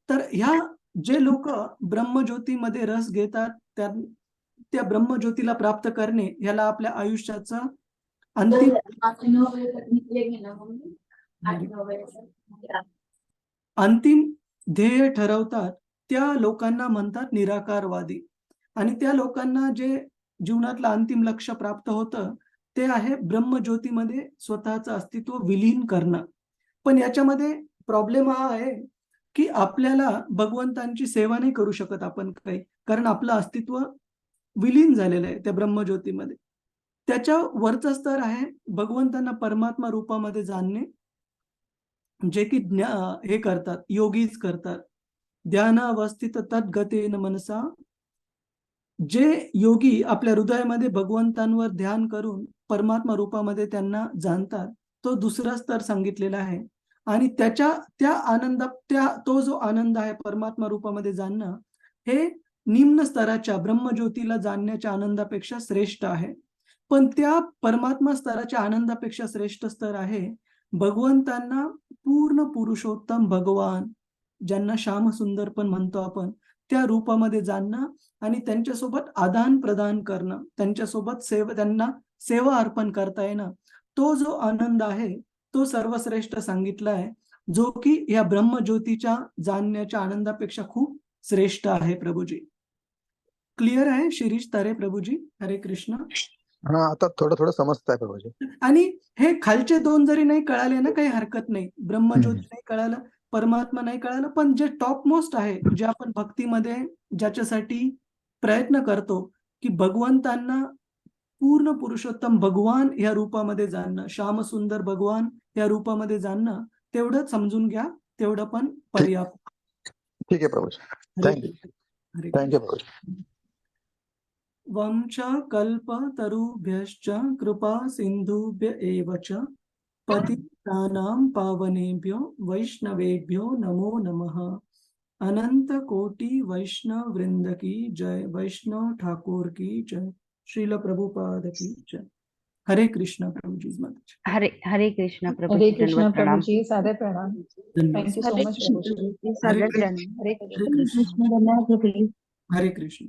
[SPEAKER 1] तर ह्या जे लोक ब्रह्मज्योतीमध्ये रस घेतात त्या ब्रह्मज्योतीला प्राप्त करणे याला आपल्या आयुष्याचा अंतिम अंतिम ध्येय ठरवतात त्या लोकांना म्हणतात निराकारवादी. आणि त्या लोकांना जे जीवनातलं अंतिम लक्ष्य प्राप्त होतं ते आहे ब्रह्मज्योतीमध्ये स्वतःचं अस्तित्व विलीन करणं. पण याच्यामध्ये प्रॉब्लेम हा आहे की आपल्याला भगवंतांची सेवा नाही करू शकत आपण काही, कारण आपलं अस्तित्व विलीन झालेलं आहे त्या ब्रह्मज्योतीमध्ये. त्याच्या वरचा स्तर आहे भगवंतांना परमात्मा रूपामध्ये जाणणे. जे की हे करतात, योगीच करतात. ध्यानावस्थित तद्गतेन मनसा, जे योगी आपल्या हृदयामध्ये भगवंतांवर ध्यान करून परमात्मा रूपामध्ये त्यांना जाणतात, तो दुसरा स्तर सांगितलेला आहे. आणि तो जो आनंद आहे परमात्मा रूपामध्ये जाणणं, हे निम्न स्तराच्या ब्रह्मज्योतीला जाणण्याच्या आनंदापेक्षा श्रेष्ठ आहे. पण त्या परमात्मा स्तराच्या आनंदापेक्षा श्रेष्ठ स्तर आहे भगवंतांना पूर्ण पुरुषोत्तम भगवान, ज्यांना श्यामसुंदर पण म्हणतो आपण, त्या रूपामध्ये जाणणं आणि त्यांच्यासोबत आदान प्रदान करणं, त्यांच्यासोबत त्यांना सेवा अर्पण करता येणं, तो जो आनंद आहे तो सर्वश्रेष्ठ सांगितला आहे, जो की या ब्रह्मज्योतीच्या जाणण्याच्या आनंदापेक्षा खूप श्रेष्ठ आहे. प्रभूजी क्लिअर आहे? शिरीष तारे प्रभूजी, हरे कृष्ण.
[SPEAKER 7] हा, आता थोडं थोडं समजत आहे प्रभूजी.
[SPEAKER 1] आणि हे खालचे दोन जरी नाही कळाले ना, काही हरकत नाही. ब्रह्मज्योती नाही कळालं, परमात्मा नाही कळालं, पण जे टॉप मोस्ट आहे, जे आपण भक्तीमध्ये ज्याच्यासाठी प्रयत्न करतो की भगवंतांना पूर्ण पुरुषोत्तम भगवान या रूपामध्ये जाणणं, श्यामसुंदर भगवान या रूपामध्ये जाणणं, तेवढं समजून घ्या, तेवढं पण पर्याप्त.
[SPEAKER 7] ठीक आहे प्रभूजी. थँक्यू.
[SPEAKER 1] हरे
[SPEAKER 7] थँक्यू प्रभूजी.
[SPEAKER 1] वंश कल्पतरुभ्यश्च कृपा सिंधुभ्य एव च पतितानां पावनेभ्यो वैष्णवेभ्यो नमो नमः. अनंत कोटि वैष्णव वृंद की जय. वैष्णव ठाकुर की जय. श्रील प्रभुपाद की जय. हरे कृष्ण प्रभुजी.
[SPEAKER 2] हरे कृष्ण
[SPEAKER 3] हरे
[SPEAKER 2] प्रभूजी,
[SPEAKER 3] कृष्ण
[SPEAKER 2] दंडवत प्रणाम.
[SPEAKER 3] प्रभूजी, सादर प्रणाम.
[SPEAKER 1] धन्यवाद.
[SPEAKER 3] थँक्यू सो
[SPEAKER 4] हरे
[SPEAKER 3] मच
[SPEAKER 4] कृष्ण
[SPEAKER 3] प्रभूजी.
[SPEAKER 1] हरे
[SPEAKER 2] सादर
[SPEAKER 1] कृष्ण.
[SPEAKER 2] प्रणाम.
[SPEAKER 3] हरे
[SPEAKER 1] हरे
[SPEAKER 3] कृष्ण.
[SPEAKER 1] कृष्ण. हरे कृष्ण.